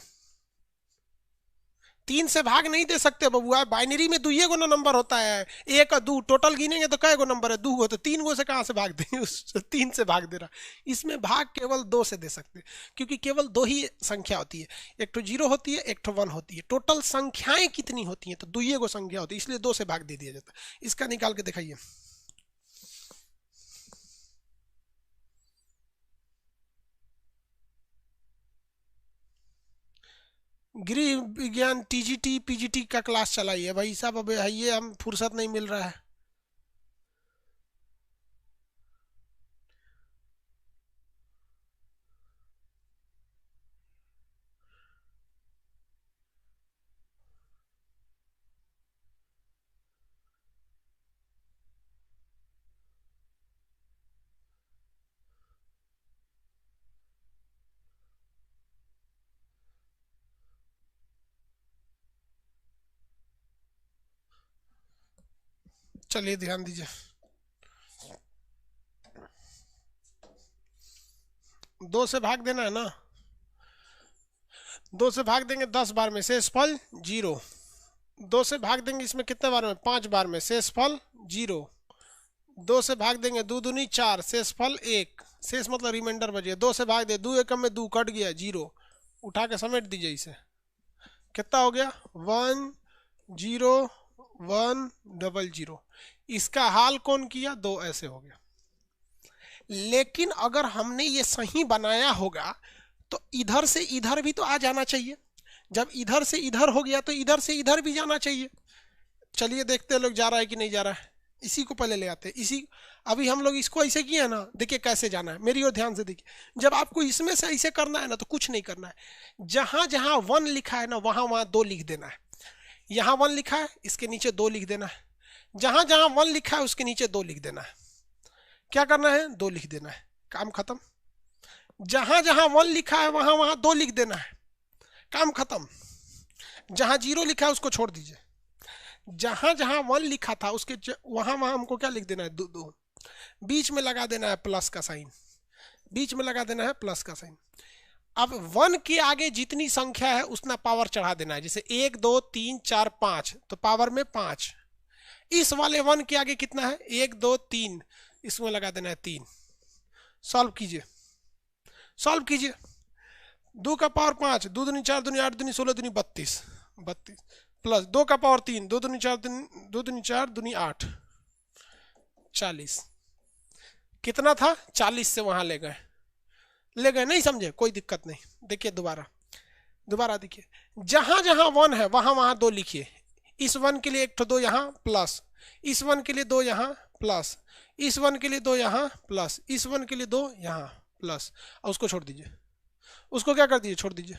3 से भाग नहीं दे सकते बबुआ, बाइनरी में 2 गो ना नंबर होता है, 1 और 2 टोटल गिनेंगे तो कै गो नंबर है? 2 गो। तो 3 गो से कहाँ से भाग देंगे? उस 3 से भाग दे रहा। इसमें भाग केवल 2 से दे सकते हैं, क्योंकि केवल 2 ही संख्या होती है, एक तो 0 होती है, एक तो 1 होती है। टोटल संख्याएं कितनी होती हैं? तो 2 गो संख्या होती है, इसलिए 2 से भाग दे दिया जाता है। इसका निकाल के दिखाइए। गृह विज्ञान टीजीटी पीजीटी का क्लास चलाइए भाई साहब। अब ये हम फुर्सत नहीं मिल रहा है। चलिए ध्यान दीजिए। 2 से भाग देना है ना, 2 से भाग देंगे 10 बार में, शेषफल 0। 2 से भाग देंगे इसमें कितने बार में, 5 बार में, शेषफल 0। 2 से भाग देंगे 2 दूनी 4, शेषफल 1, शेष मतलब रिमाइंडर बच गया। 2 से भाग दे, 2 एकम में 2 कट गया, 0। उठा के समेट दीजिए इसे, कितना हो गया, 1 0 1 0 0। इसका हाल कौन किया, 2 ऐसे हो गया। लेकिन अगर हमने ये सही बनाया होगा तो इधर से इधर भी तो आ जाना चाहिए। जब इधर से इधर हो गया तो इधर से इधर भी जाना चाहिए। चलिए देखते हैं लोग जा रहा है कि नहीं जा रहा है। इसी को पहले ले आते हैं, इसी अभी हम लोग इसको ऐसे किए है ना, देखिए कैसे जाना है, मेरी ओर ध्यान से देखिए। जब आपको इसमें से ऐसे करना है ना तो कुछ नहीं करना है, जहां जहां 1 लिखा है ना वहां वहां 2 लिख देना है। यहाँ 1 लिखा है, इसके नीचे 2 लिख देना है। जहां जहां 1 लिखा है उसके नीचे 2 लिख देना है। क्या करना है, 2 लिख देना है, काम खत्म। जहां जहां 1 लिखा है वहां वहां 2 लिख देना है, काम खत्म। जहां 0 लिखा है उसको छोड़ दीजिए। जहां जहां 1 लिखा था उसके वहां वहां हमको क्या लिख देना है, 2। बीच में लगा देना है प्लस का साइन, बीच में लगा देना है प्लस का साइन। अब 1 के आगे जितनी संख्या है उतना पावर चढ़ा देना है। जैसे 1 2 3 4 5 तो पावर में 5। इस वाले 1 के आगे कितना है, 1 2 3, इसमें लगा देना है 3। सॉल्व कीजिए, सॉल्व कीजिए। 2 का पावर 5, 2 दूनी 4 दूनी 8 दूनी 16 दूनी 32, 32 प्लस 2 का पावर 3, 2 दूनी 4 2 दूनी 4 दूनी 8, 40। कितना था, 40 से वहां ले गए, ले गए, नहीं समझे, कोई दिक्कत नहीं। देखिए दोबारा, दोबारा देखिए, जहां जहां 1 है वहां वहां 2 लिखिए। इस 1 के लिए 1 तो 2 यहाँ प्लस, इस 1 के लिए 2 यहाँ प्लस, इस 1 के लिए 2 यहाँ प्लस, इस 1 के लिए 2 यहाँ प्लस, और उसको छोड़ दीजिए। उसको क्या कर दीजिए, छोड़ दीजिए।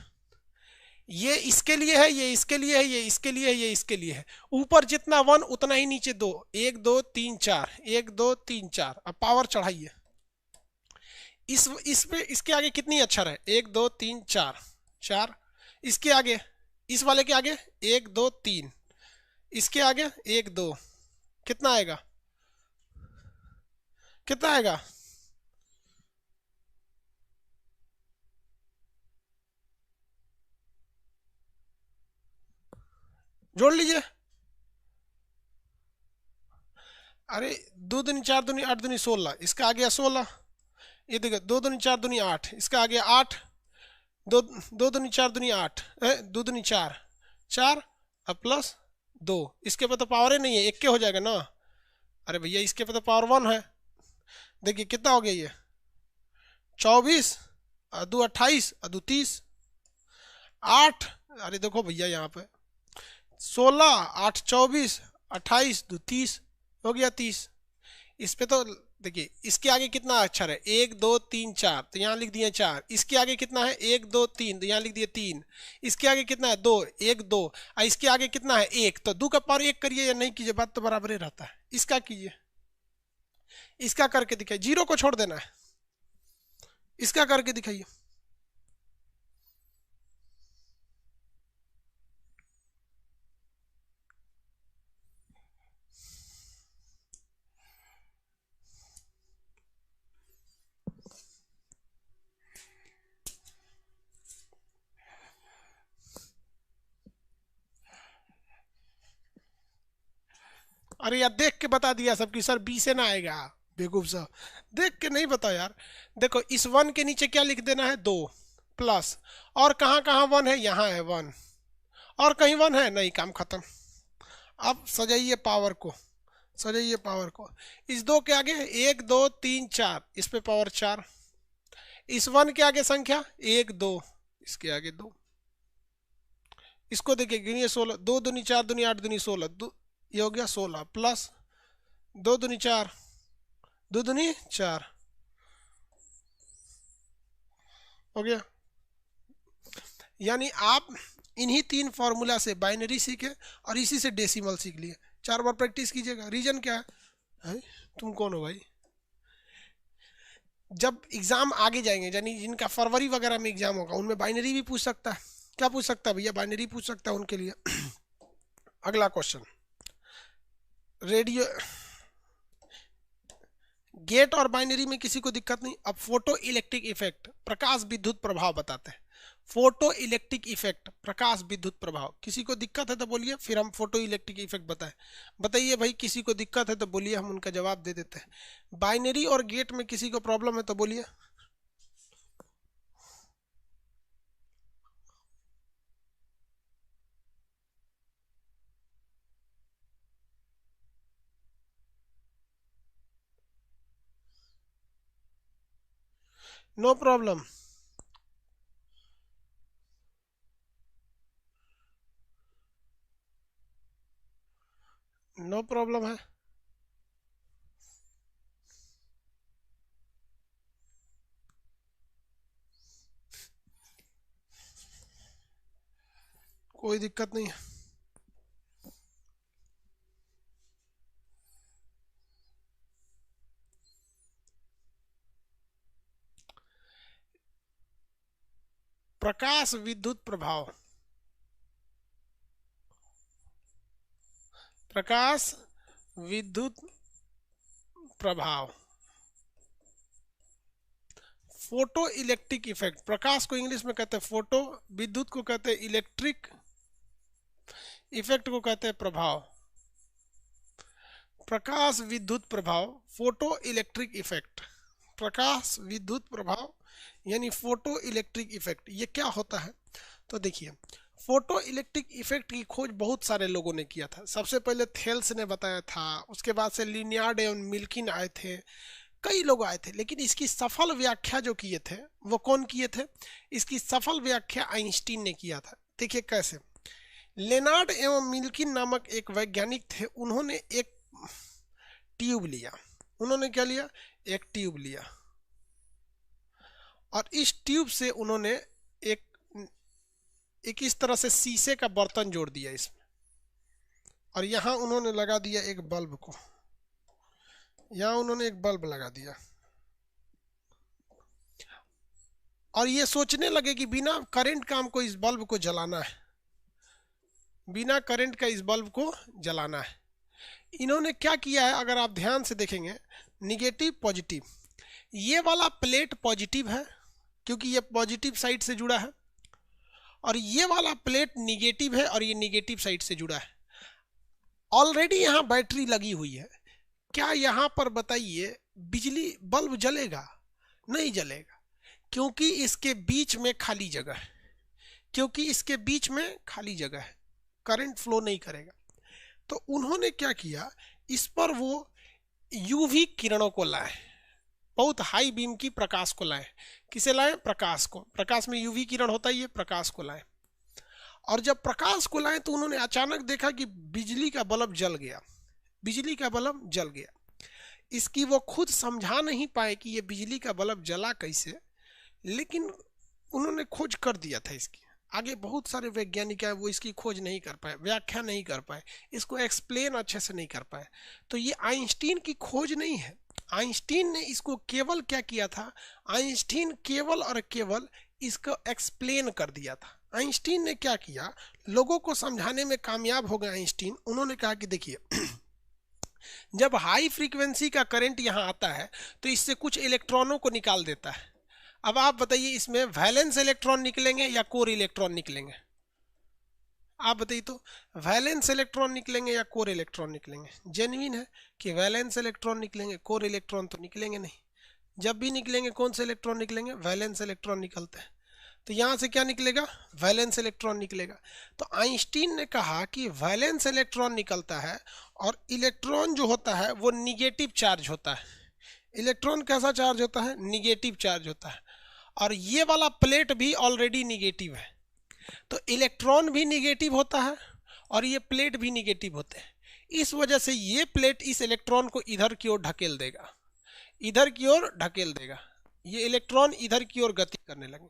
ये इसके लिए है, ये इसके लिए है, ये इसके लिए है, ये इसके लिए है। ऊपर जितना 1 उतना ही नीचे 2, 1 2 3 4, 1 2 3 4। अब पावर चढ़ाइए। इसमें इसके आगे कितनी अक्षर है, 1 2 3 4, 4। इसके आगे, इस वाले के आगे 1 2 3, इसके आगे 1 2, कितना आएगा, कितना आएगा, जोड़ लीजिए। अरे 2 दूनी 4 दूनी 8 दूनी 16, इसका आ गया 16। ये देखो 2 दूनी 4 दूनी 8, इसका आ गया 8। 2 2 दूनी 4 दूनी 8, 2 दूनी 4 4, अब प्लस 2। इसके पे तो पावर ही नहीं है, 1 के हो जाएगा ना। अरे भैया इसके पे तो पावर 1 है। देखिए कितना हो गया ये, 24, 2 28, 2 30, 8। अरे देखो भैया यहाँ पे 16 8 24 28 2 30 हो गया 30। इस पे तो देखिए इसके आगे कितना अक्षर है, 1 2 3 4, तो यहाँ लिख दिए 4। इसके आगे कितना है, 1 2 3, तो यहाँ लिख दिए 3। इसके आगे कितना है, 2 1 2, और इसके आगे कितना है 1। तो 2 का पावर 1 करिए या नहीं कीजिए, बात तो बराबर ही रहता है। इसका कीजिए, इसका करके दिखाइए, 0 को छोड़ देना है, इसका करके दिखाइए। अरे यार देख के बता दिया सबकी, सर बी से ना आएगा, बेवकूफ साहब, देख के नहीं बता यार। देखो इस 1 के नीचे क्या लिख देना है, 2 प्लस, और कहाँ कहाँ 1 है, यहाँ है 1, और कहीं 1 है नहीं, काम खत्म। अब सजाइए पावर को, सजाइए पावर को। इस 2 के आगे 1 2 3 4, इस पे पावर 4। इस 1 के आगे संख्या 1 2, इसके आगे 2। इसको देखिए गिनिए, 16, 2 दूनी 4 दूनी 8 दूनी 16, ये हो गया 16 प्लस 2 दूनी 4, 2 दूनी 4 हो गया। यानी आप इन्हीं 3 फॉर्मूला से बाइनरी सीखे और इसी से डेसिमल सीख लिए। 4 बार प्रैक्टिस कीजिएगा। रीजन क्या है? तुम कौन हो भाई? जब एग्जाम आगे जाएंगे, यानी जिनका फरवरी वगैरह में एग्जाम होगा, उनमें बाइनरी भी पूछ सकता है। क्या पूछ सकता है भैया? बाइनरी पूछ सकता है उनके लिए। अगला क्वेश्चन, रेडियो, गेट और बाइनरी में किसी को दिक्कत नहीं। अब फोटो इलेक्ट्रिक इफेक्ट, प्रकाश विद्युत प्रभाव बताते हैं। फोटो इलेक्ट्रिक इफेक्ट, प्रकाश विद्युत प्रभाव, किसी को दिक्कत है तो बोलिए, फिर हम फोटो इलेक्ट्रिक इफेक्ट बताएं। बताइए भाई, किसी को दिक्कत है तो बोलिए, हम उनका जवाब दे देते हैं। बाइनरी और गेट में किसी को प्रॉब्लम है तो बोलिए। No problem. नो प्रॉब्लम है। कोई दिक्कत नहीं है। प्रकाश विद्युत प्रभाव, प्रकाश विद्युत प्रभाव, फोटो इलेक्ट्रिक इफेक्ट। प्रकाश को इंग्लिश में कहते हैं फोटो, विद्युत को कहते हैं इलेक्ट्रिक, इफेक्ट को कहते हैं प्रभाव। प्रकाश विद्युत प्रभाव, फोटो इलेक्ट्रिक इफेक्ट। प्रकाश विद्युत प्रभाव यानी फोटो इलेक्ट्रिक इफेक्ट, ये क्या होता है? तो देखिए, फोटो इलेक्ट्रिक इफेक्ट की खोज बहुत सारे लोगों ने किया था। सबसे पहले थेल्स ने बताया था, उसके बाद से लिनियार्ड एवं मिल्किन आए थे, कई लोग आए थे, लेकिन इसकी सफल व्याख्या जो किए थे वो कौन किए थे? इसकी सफल व्याख्या आइंस्टीन ने किया था। देखिए कैसे। लेनार्ड एवं मिल्किन नामक एक वैज्ञानिक थे, उन्होंने एक ट्यूब लिया। उन्होंने क्या लिया? एक ट्यूब लिया, और इस ट्यूब से उन्होंने एक एक इस तरह से शीशे का बर्तन जोड़ दिया इसमें, और यहां उन्होंने लगा दिया एक बल्ब को, यहां उन्होंने एक बल्ब लगा दिया, और ये सोचने लगे कि बिना करंट का हमको इस बल्ब को जलाना है, बिना करंट का इस बल्ब को जलाना है। इन्होंने क्या किया है, अगर आप ध्यान से देखेंगे, निगेटिव पॉजिटिव, ये वाला प्लेट पॉजिटिव है क्योंकि ये पॉजिटिव साइड से जुड़ा है, और ये वाला प्लेट निगेटिव है और ये निगेटिव साइड से जुड़ा है। ऑलरेडी यहाँ बैटरी लगी हुई है। क्या यहाँ पर बताइए बिजली बल्ब जलेगा? नहीं जलेगा, क्योंकि इसके बीच में खाली जगह है, क्योंकि इसके बीच में खाली जगह है, करंट फ्लो नहीं करेगा। तो उन्होंने क्या किया, इस पर वो यूवी किरणों को लाए, बहुत हाई बीम की प्रकाश को लाए। किसे लाए? प्रकाश को। प्रकाश में यूवी किरण होता ही है, प्रकाश को लाए। और जब प्रकाश को लाए तो उन्होंने अचानक देखा कि बिजली का बल्ब जल गया, बिजली का बल्ब जल गया। इसकी वो खुद समझा नहीं पाए कि ये बिजली का बल्ब जला कैसे, लेकिन उन्होंने खोज कर दिया था इसकी। आगे बहुत सारे वैज्ञानिक हैं, वो इसकी खोज नहीं कर पाए, व्याख्या नहीं कर पाए, इसको एक्सप्लेन अच्छे से नहीं कर पाए। तो ये आइंस्टीन की खोज नहीं है। आइंस्टीन ने इसको केवल क्या किया था, आइंस्टीन केवल और केवल इसको एक्सप्लेन कर दिया था। आइंस्टीन ने क्या किया, लोगों को समझाने में कामयाब हो गए आइंस्टीन। उन्होंने कहा कि देखिए, जब हाई फ्रीक्वेंसी का करंट यहाँ आता है तो इससे कुछ इलेक्ट्रॉनों को निकाल देता है। अब आप बताइए, इसमें वैलेंस इलेक्ट्रॉन निकलेंगे या कोर इलेक्ट्रॉन निकलेंगे? आप बताइए तो, वैलेंस इलेक्ट्रॉन निकलेंगे या कोर इलेक्ट्रॉन निकलेंगे? जेन्युइन है कि वैलेंस इलेक्ट्रॉन निकलेंगे, कोर इलेक्ट्रॉन तो निकलेंगे नहीं। जब भी निकलेंगे कौन से इलेक्ट्रॉन निकलेंगे? वैलेंस इलेक्ट्रॉन निकलते हैं। तो यहाँ से क्या निकलेगा? वैलेंस इलेक्ट्रॉन निकलेगा। तो आइंस्टीन ने कहा कि वैलेंस इलेक्ट्रॉन निकलता है, और इलेक्ट्रॉन जो होता है वो निगेटिव चार्ज होता है। इलेक्ट्रॉन कैसा चार्ज होता है? निगेटिव चार्ज होता है। और ये वाला प्लेट भी ऑलरेडी निगेटिव है, तो इलेक्ट्रॉन भी निगेटिव होता है और ये प्लेट भी निगेटिव होते हैं। इस वजह से ये प्लेट इस इलेक्ट्रॉन को इधर की ओर ढकेल देगा, इधर की ओर ढकेल देगा। ये इलेक्ट्रॉन इधर की ओर गति करने लगे।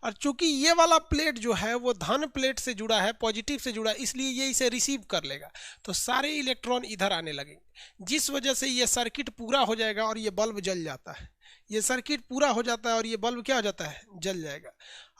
और चूंकि ये वाला प्लेट जो है वो धन प्लेट से जुड़ा है, पॉजिटिव से जुड़ा है, इसलिए ये इसे रिसीव कर लेगा, तो सारे इलेक्ट्रॉन इधर आने लगेंगे, जिस वजह से ये सर्किट पूरा हो जाएगा और ये बल्ब जल जाता है। ये सर्किट पूरा हो जाता है और ये बल्ब क्या हो जाता है, जल जाएगा।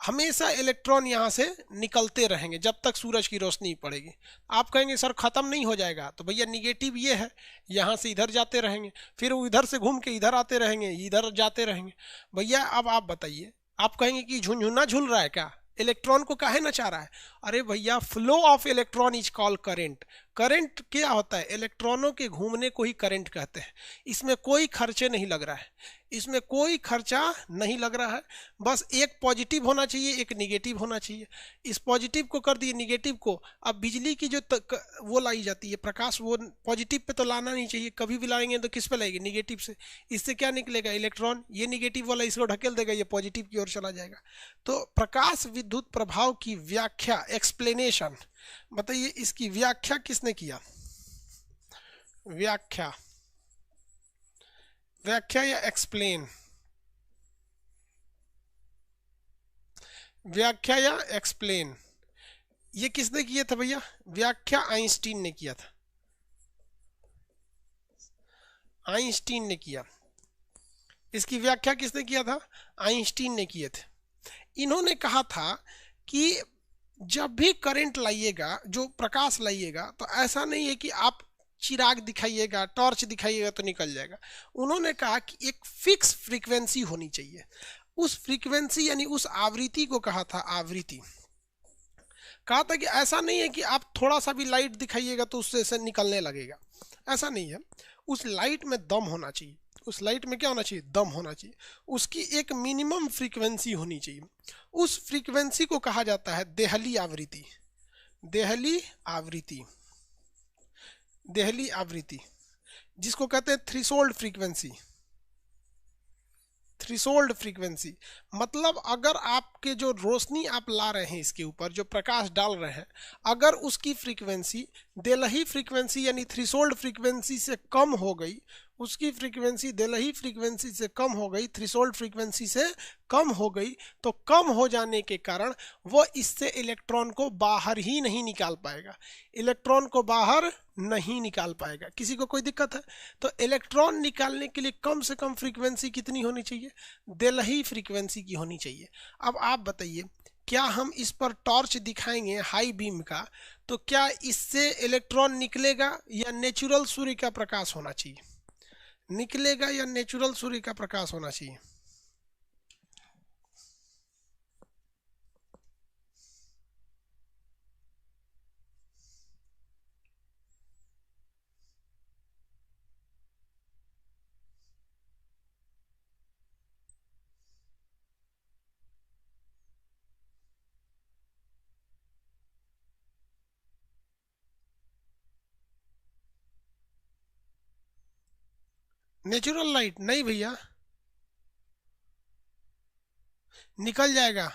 हमेशा इलेक्ट्रॉन यहाँ से निकलते रहेंगे जब तक सूरज की रोशनी पड़ेगी। आप कहेंगे सर खत्म नहीं हो जाएगा, तो भैया निगेटिव ये है, यहाँ से इधर जाते रहेंगे, फिर वो इधर से घूम के इधर आते रहेंगे, इधर जाते रहेंगे। भैया अब आप बताइए, आप कहेंगे कि झुनझुना झूल रहा है क्या, इलेक्ट्रॉन को काहे नचा रहा है? अरे भैया flow of electron is called current. Current क्या होता है, इलेक्ट्रॉनों के घूमने को ही करंट कहते हैं। इसमें कोई खर्चे नहीं लग रहा है, इसमें कोई खर्चा नहीं लग रहा है, बस एक पॉजिटिव होना चाहिए, एक निगेटिव होना चाहिए। इस पॉजिटिव को कर दिए निगेटिव को, अब बिजली की जो वो लाई जाती है प्रकाश, वो पॉजिटिव पे तो लाना नहीं चाहिए, कभी भी लाएंगे तो किस पे लाएंगे, निगेटिव से। इससे क्या निकलेगा, इलेक्ट्रॉन, ये निगेटिव वाला इसको ढकेल देगा, ये पॉजिटिव की ओर चला जाएगा। तो प्रकाश विद्युत प्रभाव की व्याख्या, एक्सप्लेनेशन, बताइए इसकी व्याख्या किसने किया? व्याख्या, व्याख्या या एक्सप्लेन, व्याख्या या एक्सप्लेन, ये किसने किया था भैया? व्याख्या आइंस्टीन ने किया था, आइंस्टीन ने किया। इसकी व्याख्या किसने किया था? आइंस्टीन ने किए थे। इन्होंने कहा था कि जब भी करंट लाइएगा, जो प्रकाश लाइएगा, तो ऐसा नहीं है कि आप चिराग दिखाइएगा, टॉर्च दिखाइएगा तो निकल जाएगा। उन्होंने कहा कि एक फिक्स फ्रीक्वेंसी होनी चाहिए। उस फ्रीक्वेंसी यानी उस आवृत्ति को कहा था आवृत्ति। कहा था कि ऐसा नहीं है कि आप थोड़ा सा भी लाइट दिखाइएगा तो उससे से निकलने लगेगा, ऐसा नहीं है। उस लाइट में दम होना चाहिए, उस लाइट में क्या होना चाहिए, दम होना चाहिए। उसकी एक मिनिमम फ्रीक्वेंसी होनी चाहिए। उस फ्रीक्वेंसी को कहा जाता है देहली आवृत्ति। देहली आवृत्ति, देहली आवृत्ति, जिसको कहते हैं थ्रेशोल्ड फ्रीक्वेंसी। थ्रेशोल्ड फ्रीक्वेंसी मतलब अगर आपके जो रोशनी आप ला रहे हैं, इसके ऊपर जो प्रकाश डाल रहे हैं, अगर उसकी फ्रीक्वेंसी देलही फ्रीक्वेंसी यानी थ्रेशोल्ड फ्रीक्वेंसी से कम हो गई, उसकी फ्रीक्वेंसी देलही फ्रीक्वेंसी से कम हो गई, थ्रेशोल्ड फ्रीक्वेंसी से कम हो गई, तो कम हो जाने के कारण वो इससे इलेक्ट्रॉन को बाहर ही नहीं निकाल पाएगा, इलेक्ट्रॉन को बाहर नहीं निकाल पाएगा। किसी को कोई दिक्कत है? तो इलेक्ट्रॉन निकालने के लिए कम से कम फ्रीक्वेंसी कितनी होनी चाहिए? देलही फ्रीक्वेंसी की होनी चाहिए। अब आप बताइए, क्या हम इस पर टॉर्च दिखाएंगे हाई बीम का, तो क्या इससे इलेक्ट्रॉन निकलेगा या नेचुरल सूर्य का प्रकाश होना चाहिए? निकलेगा या नेचुरल सूर्य का प्रकाश होना चाहिए? नेचुरल लाइट नहीं भैया, निकल जाएगा।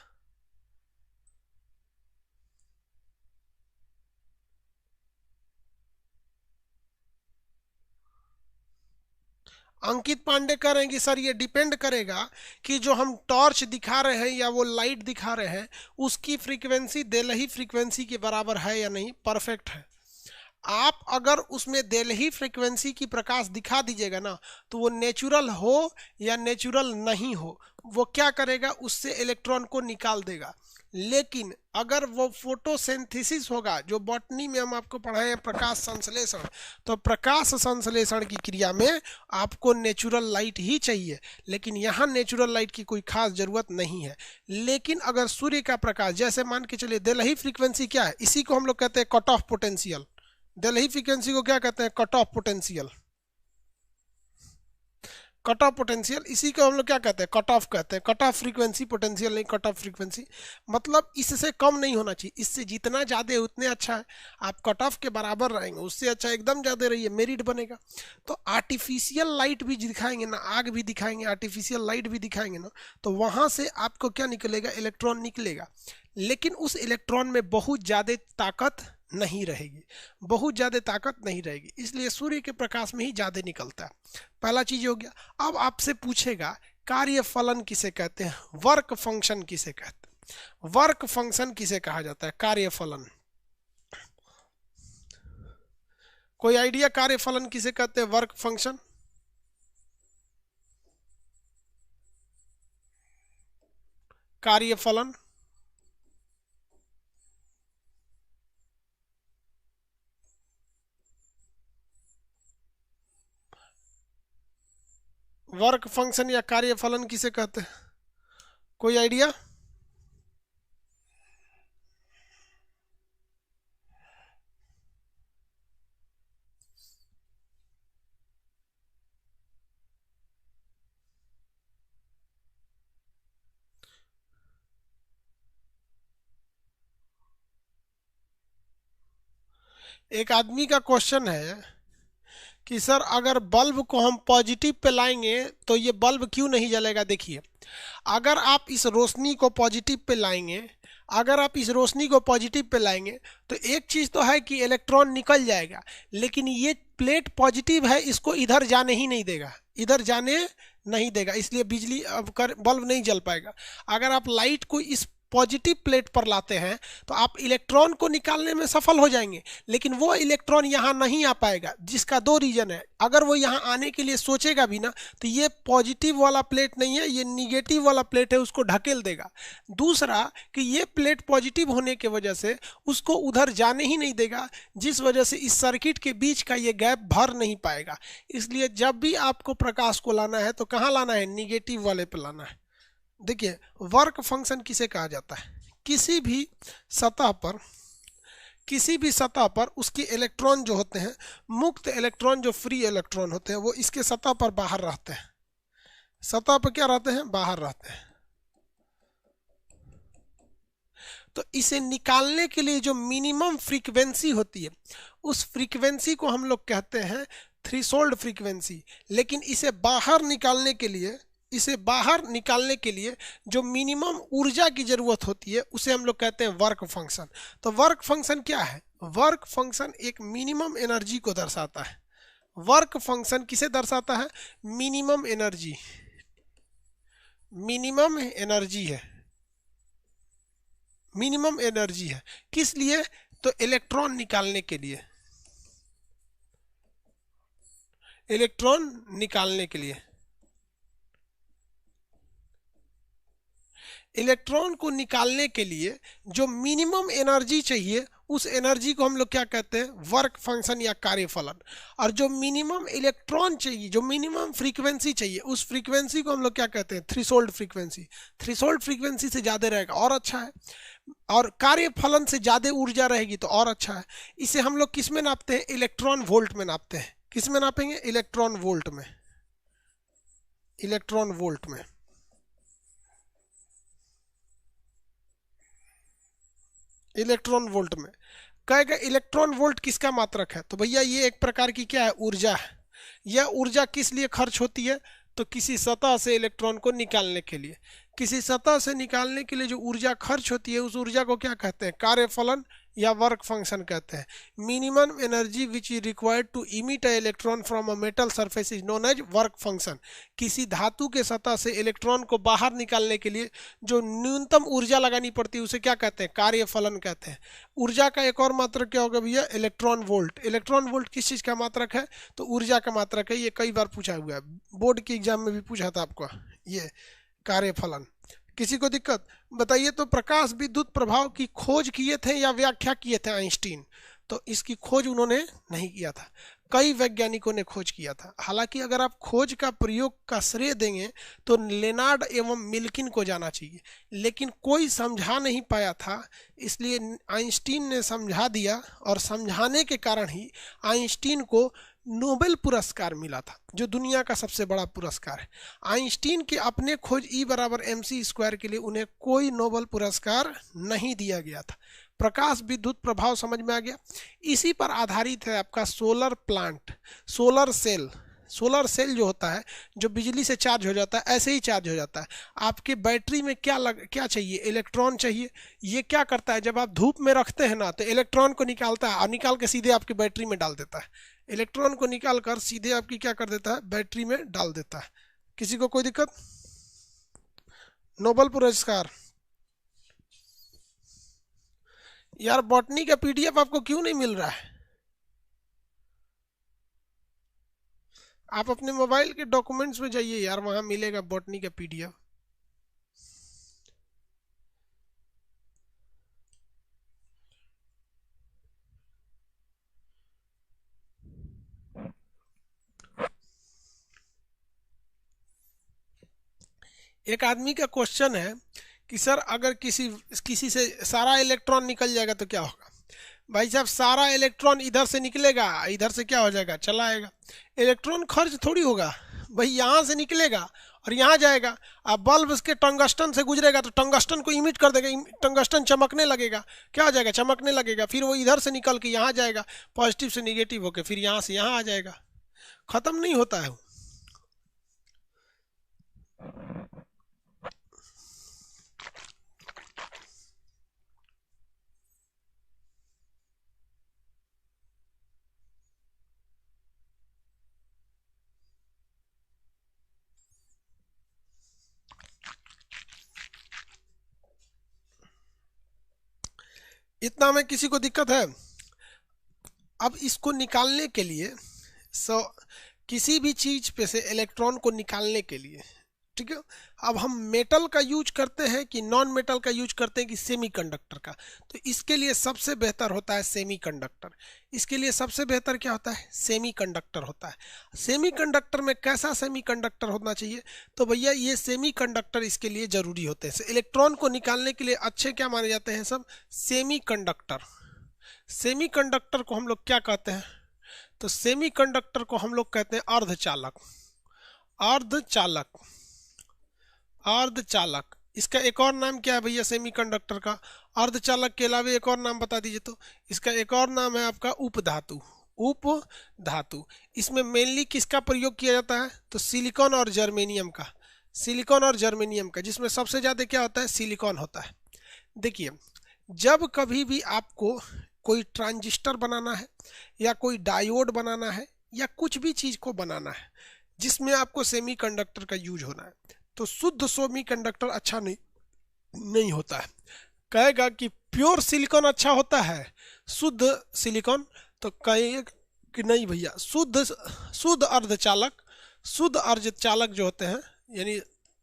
अंकित पांडे कह रहे हैं कि सर ये डिपेंड करेगा कि जो हम टॉर्च दिखा रहे हैं या वो लाइट दिखा रहे हैं उसकी फ्रीक्वेंसी देलही फ्रीक्वेंसी के बराबर है या नहीं। परफेक्ट है। आप अगर उसमें देलही फ्रीक्वेंसी की प्रकाश दिखा दीजिएगा ना, तो वो नेचुरल हो या नेचुरल नहीं हो, वो क्या करेगा, उससे इलेक्ट्रॉन को निकाल देगा। लेकिन अगर वो फोटोसिंथेसिस होगा, जो बॉटनी में हम आपको पढ़ाए हैं प्रकाश संश्लेषण, तो प्रकाश संश्लेषण की क्रिया में आपको नेचुरल लाइट ही चाहिए, लेकिन यहाँ नेचुरल लाइट की कोई खास जरूरत नहीं है। लेकिन अगर सूर्य का प्रकाश, जैसे मान के चलिए देलही फ्रीक्वेंसी क्या है, इसी को हम लोग कहते हैं कट ऑफ पोटेंशियल। देलही फ्रीक्वेंसी को क्या कहते हैं, cut off potential. Cut off potential, इसी को हम लोग क्या कहते हैं, कट ऑफ कहते हैं। कट ऑफ फ्रीक्वेंसी, पोटेंशियल नहीं, कट ऑफ फ्रीक्वेंसी। मतलब इससे कम नहीं होना चाहिए, इससे जितना ज़्यादा उतने अच्छा है। आप कट ऑफ के बराबर रहेंगे, उससे अच्छा एकदम ज़्यादा रहिए, मेरिट बनेगा। तो आर्टिफिशियल लाइट भी दिखाएंगे ना, आग भी दिखाएंगे, आर्टिफिशियल लाइट भी दिखाएंगे ना, तो वहाँ से आपको क्या निकलेगा, इलेक्ट्रॉन निकलेगा। लेकिन उस इलेक्ट्रॉन में बहुत ज़्यादा ताकत नहीं रहेगी, बहुत ज़्यादा ताकत नहीं रहेगी, इसलिए सूर्य के प्रकाश में ही ज़्यादा निकलता है। पहला चीज हो गया। अब आपसे पूछेगा कार्य फलन किसे कहते हैं, वर्क फंक्शन किसे कहते हैं, वर्क फंक्शन किसे कहा जाता है, कार्य फलन, कोई आइडिया कार्य फलन किसे कहते हैं, वर्क फंक्शन? कार्य फलन वर्क फंक्शन या कार्य फलन किसे कहते हैं, कोई आइडिया? एक आदमी का क्वेश्चन है कि सर अगर बल्ब को हम पॉजिटिव पे लाएंगे तो ये बल्ब क्यों नहीं जलेगा। देखिए, अगर आप इस रोशनी को पॉजिटिव पे लाएंगे, अगर आप इस रोशनी को पॉजिटिव पे लाएंगे तो एक चीज़ तो है कि इलेक्ट्रॉन निकल जाएगा, लेकिन ये प्लेट पॉजिटिव है, इसको इधर जाने ही नहीं देगा, इधर जाने नहीं देगा, इसलिए बिजली अब बल्ब नहीं जल पाएगा। अगर आप लाइट को इस पॉजिटिव प्लेट पर लाते हैं तो आप इलेक्ट्रॉन को निकालने में सफल हो जाएंगे, लेकिन वो इलेक्ट्रॉन यहाँ नहीं आ पाएगा, जिसका दो रीजन है। अगर वो यहाँ आने के लिए सोचेगा भी ना तो ये पॉजिटिव वाला प्लेट नहीं है, ये निगेटिव वाला प्लेट है, उसको ढकेल देगा। दूसरा कि ये प्लेट पॉजिटिव होने की वजह से उसको उधर जाने ही नहीं देगा, जिस वजह से इस सर्किट के बीच का ये गैप भर नहीं पाएगा। इसलिए जब भी आपको प्रकाश को लाना है तो कहाँ लाना है, निगेटिव वाले पे लाना है। देखिए, वर्क फंक्शन किसे कहा जाता है, किसी भी सतह पर, किसी भी सतह पर उसके इलेक्ट्रॉन जो होते हैं, मुक्त इलेक्ट्रॉन जो फ्री इलेक्ट्रॉन होते हैं, वो इसके सतह पर बाहर रहते हैं, सतह पर क्या रहते हैं, बाहर रहते हैं। तो इसे निकालने के लिए जो मिनिमम फ्रीक्वेंसी होती है, उस फ्रीक्वेंसी को हम लोग कहते हैं थ्रेशोल्ड फ्रीक्वेंसी। लेकिन इसे बाहर निकालने के लिए, इसे बाहर निकालने के लिए जो मिनिमम ऊर्जा की जरूरत होती है उसे हम लोग कहते हैं वर्क फंक्शन। तो वर्क फंक्शन क्या है, वर्क फंक्शन एक मिनिमम एनर्जी को दर्शाता है। वर्क फंक्शन किसे दर्शाता है, मिनिमम एनर्जी, मिनिमम एनर्जी है, मिनिमम एनर्जी है। किस लिए, तो इलेक्ट्रॉन निकालने के लिए, इलेक्ट्रॉन निकालने के लिए। इलेक्ट्रॉन को निकालने के लिए जो मिनिमम एनर्जी चाहिए, उस एनर्जी को हम लोग क्या कहते हैं, वर्क फंक्शन या कार्य फलन। और जो मिनिमम इलेक्ट्रॉन चाहिए, जो मिनिमम फ्रीक्वेंसी चाहिए, उस फ्रीक्वेंसी को हम लोग क्या कहते हैं, थ्रेशोल्ड फ्रीक्वेंसी। थ्रेशोल्ड फ्रीक्वेंसी से ज़्यादा रहेगा और अच्छा है, और कार्य फलन से ज़्यादा ऊर्जा रहेगी तो और अच्छा है। इसे हम लोग किस में नापते हैं, इलेक्ट्रॉन वोल्ट में नापते हैं। किस में नापेंगे, इलेक्ट्रॉन वोल्ट में, इलेक्ट्रॉन वोल्ट में। इलेक्ट्रॉन वोल्ट में कहेगा इलेक्ट्रॉन वोल्ट किसका मात्रक है, तो भैया ये एक प्रकार की क्या है, ऊर्जा है। यह ऊर्जा किस लिए खर्च होती है, तो किसी सतह से इलेक्ट्रॉन को निकालने के लिए। किसी सतह से निकालने के लिए जो ऊर्जा खर्च होती है, उस ऊर्जा को क्या कहते हैं, कार्य फलन या वर्क फंक्शन कहते हैं। Minimum energy which is required to emit a electron from a metal surface is known as work function. किसी धातु के सतह से इलेक्ट्रॉन को बाहर निकालने के लिए जो न्यूनतम ऊर्जा लगानी पड़ती है, उसे क्या कहते हैं, कार्य फलन कहते हैं। ऊर्जा का एक और मात्रक क्या होगा भैया, इलेक्ट्रॉन वोल्ट। इलेक्ट्रॉन वोल्ट किस चीज़ का मात्रक है, तो ऊर्जा का मात्रक है। ये कई बार पूछा हुआ है, बोर्ड के एग्जाम में भी पूछा था आपको ये कार्य फलन। किसी को दिक्कत बताइए। तो प्रकाश विद्युत प्रभाव की खोज किए थे या व्याख्या किए थे आइंस्टीन, तो इसकी खोज उन्होंने नहीं किया था, कई वैज्ञानिकों ने खोज किया था। हालांकि अगर आप खोज का प्रयोग का श्रेय देंगे तो लेनार्ड एवं मिल्किन को जाना चाहिए, लेकिन कोई समझा नहीं पाया था, इसलिए आइंस्टीन ने समझा दिया, और समझाने के कारण ही आइंस्टीन को नोबेल पुरस्कार मिला था, जो दुनिया का सबसे बड़ा पुरस्कार है। आइंस्टीन के अपने खोज E = mc² के लिए उन्हें कोई नोबेल पुरस्कार नहीं दिया गया था। प्रकाश विद्युत प्रभाव समझ में आ गया। इसी पर आधारित है आपका solar plant, solar cell. Solar cell जो होता है, जो बिजली से चार्ज हो जाता है, ऐसे ही चार्ज हो जाता है। आपके बैटरी में क्या चाहिए, इलेक्ट्रॉन चाहिए। ये क्या करता है, जब आप धूप में रखते हैं ना, तो इलेक्ट्रॉन को निकालता है और निकाल के सीधे आपकी बैटरी में डाल देता है। इलेक्ट्रॉन को निकाल कर सीधे आपकी क्या कर देता है, बैटरी में डाल देता है। किसी को कोई दिक्कत? नोबेल पुरस्कार। यार बॉटनी का पीडीएफ आपको क्यों नहीं मिल रहा है? आप अपने मोबाइल के डॉक्यूमेंट्स में जाइए यार, वहां मिलेगा बॉटनी का पीडीएफ। एक आदमी का क्वेश्चन है कि सर अगर किसी किसी से सारा इलेक्ट्रॉन निकल जाएगा तो क्या होगा? भाई साहब, सारा इलेक्ट्रॉन इधर से निकलेगा, इधर से क्या हो जाएगा, चला आएगा। इलेक्ट्रॉन खर्च थोड़ी होगा भाई, यहाँ से निकलेगा और यहाँ जाएगा। अब बल्ब उसके टंगस्टन से गुजरेगा तो टंगस्टन को इमिट कर देगा, टंगस्टन चमकने लगेगा, क्या हो जाएगा, चमकने लगेगा। फिर वो इधर से निकल के यहाँ जाएगा, पॉजिटिव से निगेटिव होके, फिर यहाँ से यहाँ आ जाएगा। खत्म नहीं होता है। इतना में किसी को दिक्कत है? अब इसको निकालने के लिए किसी भी चीज पे से इलेक्ट्रॉन को निकालने के लिए, ठीक है, अब हम मेटल का यूज करते हैं कि नॉन मेटल का यूज करते हैं कि सेमीकंडक्टर का? तो इसके लिए सबसे बेहतर होता है सेमीकंडक्टर। इसके लिए सबसे बेहतर क्या होता है? सेमीकंडक्टर होता है। सेमीकंडक्टर में कैसा सेमीकंडक्टर होना चाहिए? तो भैया ये सेमीकंडक्टर इसके लिए जरूरी होते हैं। इलेक्ट्रॉन को निकालने के लिए अच्छे क्या माने जाते हैं? सब सेमीकंडक्टर। सेमीकंडक्टर को हम लोग क्या कहते हैं? तो सेमीकंडक्टर को हम लोग कहते हैं अर्धचालक। अर्धचालक, अर्धचालक। इसका एक और नाम क्या है भैया सेमीकंडक्टर का? अर्धचालक के अलावा एक और नाम बता दीजिए तो। इसका एक और नाम है आपका उपधातु। उपधातु। इसमें मेनली किसका प्रयोग किया जाता है? तो सिलिकॉन और जर्मेनियम का। सिलिकॉन और जर्मेनियम का, जिसमें सबसे ज्यादा क्या होता है? सिलिकॉन होता है। देखिए, जब कभी भी आपको कोई ट्रांजिस्टर बनाना है या कोई डायोड बनाना है या कुछ भी चीज को बनाना है जिसमें आपको सेमीकंडक्टर का यूज होना है, तो शुद्ध सेमीकंडक्टर अच्छा नहीं होता है। कहेगा कि प्योर सिलिकॉन अच्छा होता है, शुद्ध सिलिकॉन, तो कहेगा कि नहीं भैया, शुद्ध अर्धचालक, शुद्ध अर्धचालक जो होते हैं यानी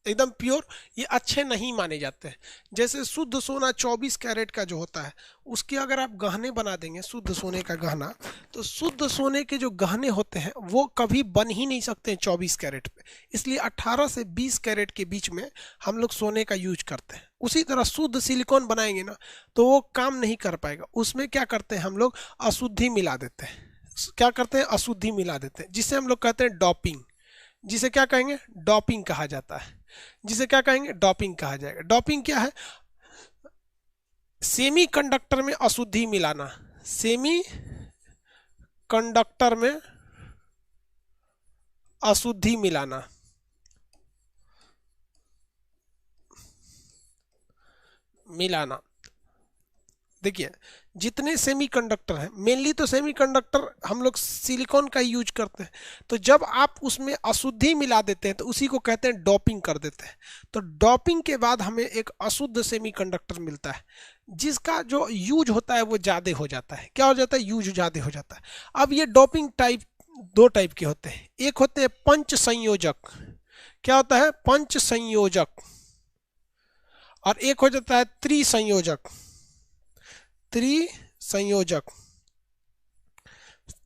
एकदम प्योर, ये अच्छे नहीं माने जाते हैं। जैसे शुद्ध सोना 24 कैरेट का जो होता है, उसके अगर आप गहने बना देंगे, शुद्ध सोने का गहना, तो शुद्ध सोने के जो गहने होते हैं वो कभी बन ही नहीं सकते हैं 24 कैरेट पे। इसलिए 18 से 20 कैरेट के बीच में हम लोग सोने का यूज करते हैं। उसी तरह शुद्ध सिलिकॉन बनाएंगे ना तो वो काम नहीं कर पाएगा। उसमें क्या करते हैं हम लोग? अशुद्धि मिला देते हैं। क्या करते हैं? अशुद्धि मिला देते हैं, जिसे हम लोग कहते हैं डॉपिंग। जिसे क्या कहेंगे? डॉपिंग कहा जाता है। जिसे क्या कहेंगे? डॉपिंग कहा जाएगा। डॉपिंग क्या है? सेमी कंडक्टर में अशुद्धि मिलाना। सेमी कंडक्टर में अशुद्धि मिलाना। मिलाना। देखिए, जितने सेमीकंडक्टर हैं, मेनली तो सेमीकंडक्टर हम लोग सिलिकॉन का यूज करते हैं, तो जब आप उसमें अशुद्धि मिला देते हैं तो उसी को कहते हैं डॉपिंग कर देते हैं। तो डॉपिंग के बाद हमें एक अशुद्ध सेमीकंडक्टर मिलता है, जिसका जो यूज होता है वो ज़्यादा हो जाता है। क्या हो जाता है? यूज ज़्यादा हो जाता है। अब ये डॉपिंग टाइप दो टाइप के होते हैं। एक होते हैं पंच संयोजक। क्या होता है? पंच संयोजक। और एक हो जाता है त्रिसंयोजक। त्रिसंयोजक।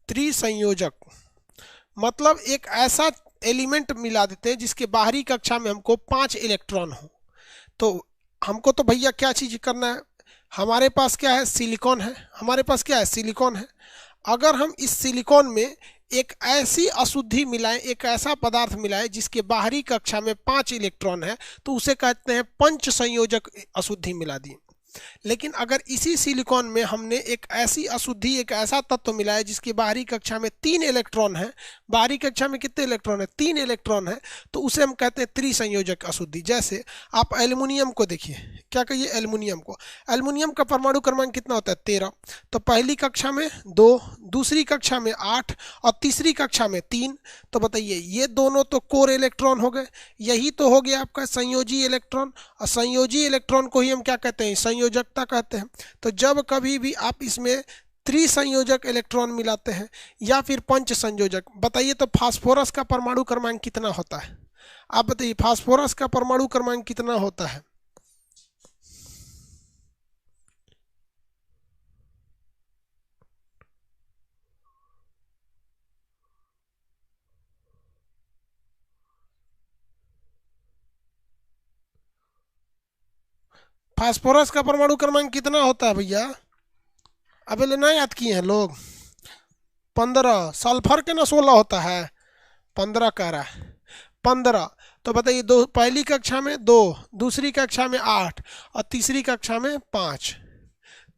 त्रिसंयोजक मतलब एक ऐसा एलिमेंट मिला देते हैं जिसके बाहरी कक्षा में हमको 5 इलेक्ट्रॉन हो। तो हमको तो भैया क्या चीज करना है? हमारे पास क्या है? सिलिकॉन है। हमारे पास क्या है? सिलिकॉन है। अगर हम इस सिलिकॉन में एक ऐसी अशुद्धि मिलाएं, एक ऐसा पदार्थ मिलाएं जिसके बाहरी कक्षा में 5 इलेक्ट्रॉन है, तो उसे कहते हैं पंच संयोजक अशुद्धि मिला दी। लेकिन अगर इसी सिलिकॉन में हमने एक ऐसी अशुद्धि, एक ऐसा तत्व मिला है जिसकी बाहरी कक्षा में 3 इलेक्ट्रॉन है, बाहरी कक्षा में कितने इलेक्ट्रॉन है, 3 इलेक्ट्रॉन है, तो उसे हम कहते हैं त्रिसंयोजक अशुद्धि। जैसे आप एल्युमिनियम को देखिए, क्या कहिए, एल्युमिनियम को, एल्युमिनियम का परमाणु क्रमांक कितना होता है, 13। तो पहली कक्षा में 2, दूसरी कक्षा में 8 और तीसरी कक्षा में 3। तो बताइए ये दोनों तो कोर इलेक्ट्रॉन हो गए, यही तो हो गया आपका संयोजी इलेक्ट्रॉन। और संयोजी इलेक्ट्रॉन को ही हम क्या कहते हैं, संयोजकता कहते हैं। तो जब कभी भी आप इसमें त्रिसंयोजक इलेक्ट्रॉन मिलाते हैं या फिर पंच संयोजक, बताइए तो फास्फोरस का परमाणु क्रमांक कितना होता है, आप बताइए फास्फोरस का परमाणु क्रमांक कितना होता है। फास्फोरस का परमाणु क्रमांक कितना होता है भैया, अबे लेना याद किए हैं लोग, 15। सल्फर के ना 16 होता है, 15 कह रहा है, 15। तो बताइए दो, पहली कक्षा में 2, दूसरी कक्षा में 8 और तीसरी कक्षा में 5।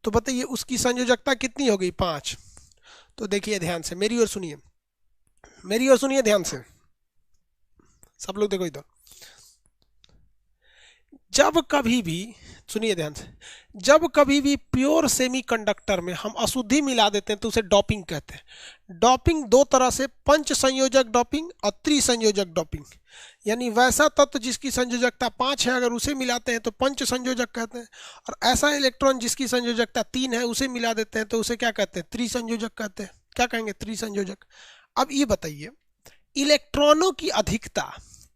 तो बताइए उसकी संयोजकता कितनी हो गई, 5। तो देखिए ध्यान से, मेरी ओर सुनिए, मेरी ओर सुनिए ध्यान से, सब लोग देखो इधर। जब कभी भी, सुनिए ध्यान से, जब कभी भी प्योर सेमीकंडक्टर में हम अशुद्धि मिला देते हैं तो उसे डोपिंग कहते हैं। डोपिंग दो तरह से, पंच संयोजक डोपिंग और त्रिसंयोजक डोपिंग। यानी वैसा तत्व जिसकी संयोजकता 5 है, अगर उसे मिलाते हैं तो पंच संयोजक कहते हैं, और ऐसा इलेक्ट्रॉन जिसकी संयोजकता 3 है उसे मिला देते हैं तो उसे क्या कहते हैं, त्रिसंयोजक कहते हैं। क्या कहेंगे, त्रिसंयोजक। अब ये बताइए इलेक्ट्रॉनों की अधिकता,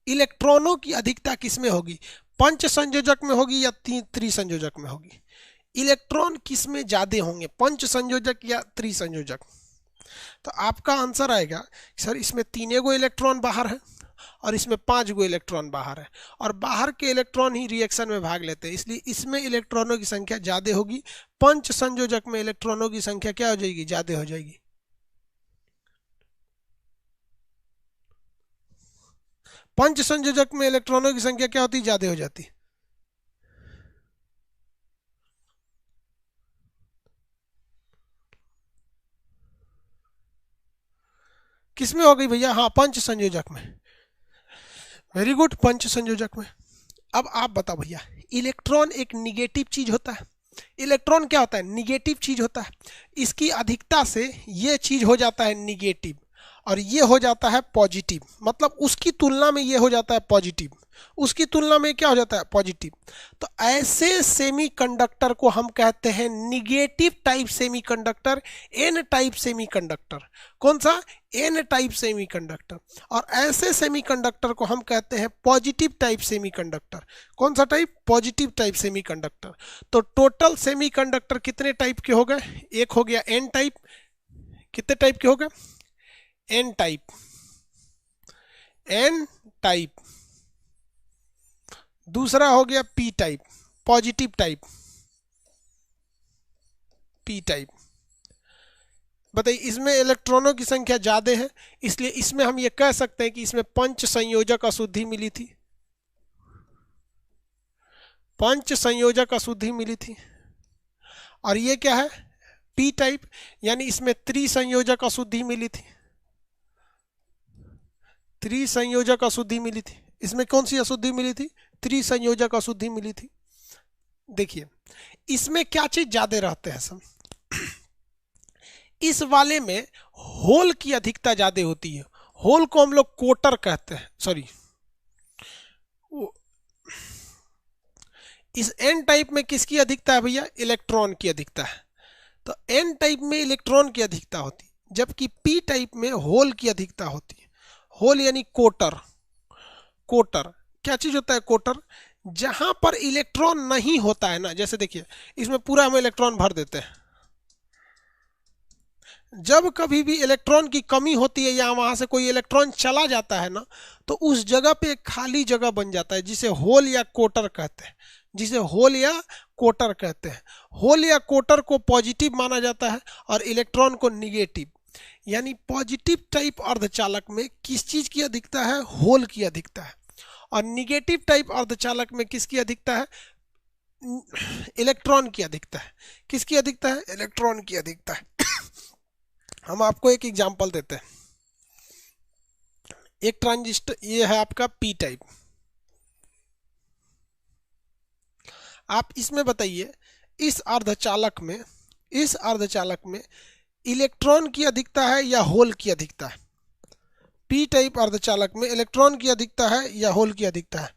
इलेक्ट्रॉनों की अधिकता किसमें होगी, पंच संयोजक में होगी या त्रिसंयोजक में होगी। इलेक्ट्रॉन किसमें ज्यादा होंगे, पंच संयोजक या त्रिसंयोजक। तो आपका आंसर आएगा सर इसमें 3 गो इलेक्ट्रॉन बाहर है और इसमें 5 गो इलेक्ट्रॉन बाहर है, और बाहर के इलेक्ट्रॉन ही रिएक्शन में भाग लेते हैं, इसलिए इसमें इलेक्ट्रॉनों की संख्या ज्यादा होगी। पंच संयोजक में इलेक्ट्रॉनों की संख्या क्या हो जाएगी, ज्यादा हो जाएगी। पंच संयोजक में इलेक्ट्रॉनों की संख्या क्या होती, ज्यादा हो जाती। किसमें हो गई भैया, हाँ पंच संयोजक में, वेरी गुड, पंच संयोजक में। अब आप बताओ भैया, इलेक्ट्रॉन एक निगेटिव चीज होता है, इलेक्ट्रॉन क्या होता है, निगेटिव चीज होता है। इसकी अधिकता से ये चीज हो जाता है निगेटिव और ये हो जाता है पॉजिटिव, मतलब उसकी तुलना में ये हो जाता है पॉजिटिव, उसकी तुलना में क्या हो जाता है, पॉजिटिव। तो ऐसे सेमीकंडक्टर को हम कहते हैं negative type semiconductor, N type semiconductor. कौन सा, एन टाइप सेमीकंडक्टर। और ऐसे सेमीकंडक्टर को हम कहते हैं पॉजिटिव टाइप सेमीकंडक्टर। कौन सा टाइप, पॉजिटिव टाइप सेमीकंडक्टर। तो टोटल सेमीकंडक्टर कितने टाइप के हो गए, एक हो गया एन टाइप, कितने टाइप के हो गए, एन टाइप, एन टाइप। दूसरा हो गया P type, positive type, P type. बताइए इसमें इलेक्ट्रॉनों की संख्या ज्यादा है, इसलिए इसमें हम ये कह सकते हैं कि इसमें पंच संयोजक अशुद्धि मिली थी, पंच संयोजक अशुद्धि मिली थी। और ये क्या है, पी टाइप, यानी इसमें त्रिसंयोजक अशुद्धि मिली थी, त्रिसंयोजक अशुद्धि मिली थी। इसमें कौन सी अशुद्धि मिली थी, त्रिसंयोजक अशुद्धि मिली थी। देखिए इसमें क्या चीज ज्यादा रहते हैं सब, इस वाले में होल की अधिकता ज्यादा होती है, होल को हम लोग कोटर कहते हैं, सॉरी इस एन टाइप में किसकी अधिकता है भैया, इलेक्ट्रॉन की अधिकता है। तो एन टाइप में इलेक्ट्रॉन की अधिकता होती है, जबकि पी टाइप में होल की अधिकता होती है। होल यानी कोटर, कोटर क्या चीज होता है, कोटर, जहां पर इलेक्ट्रॉन नहीं होता है ना, जैसे देखिए इसमें पूरा हम इलेक्ट्रॉन भर देते हैं, जब कभी भी इलेक्ट्रॉन की कमी होती है या वहां से कोई इलेक्ट्रॉन चला जाता है ना, तो उस जगह पे एक खाली जगह बन जाता है जिसे होल या कोटर कहते हैं, जिसे होल या कोटर कहते हैं। होल या कोटर को पॉजिटिव माना जाता है और इलेक्ट्रॉन को निगेटिव। यानी पॉजिटिव टाइप अर्धचालक में किस चीज की अधिकता है, होल की अधिकता है, और निगेटिव टाइप अर्धचालक में किसकी अधिकता है, इलेक्ट्रॉन की अधिकता है। किसकी अधिकता है? इलेक्ट्रॉन की अधिकता है। हम आपको एक एग्जांपल देते हैं। एक ट्रांजिस्टर, ये है आपका पी टाइप। आप इसमें बताइए, इस अर्धचालक में इलेक्ट्रॉन की अधिकता है या होल की अधिकता है? पी टाइप अर्धचालक में इलेक्ट्रॉन की अधिकता है या होल की अधिकता है?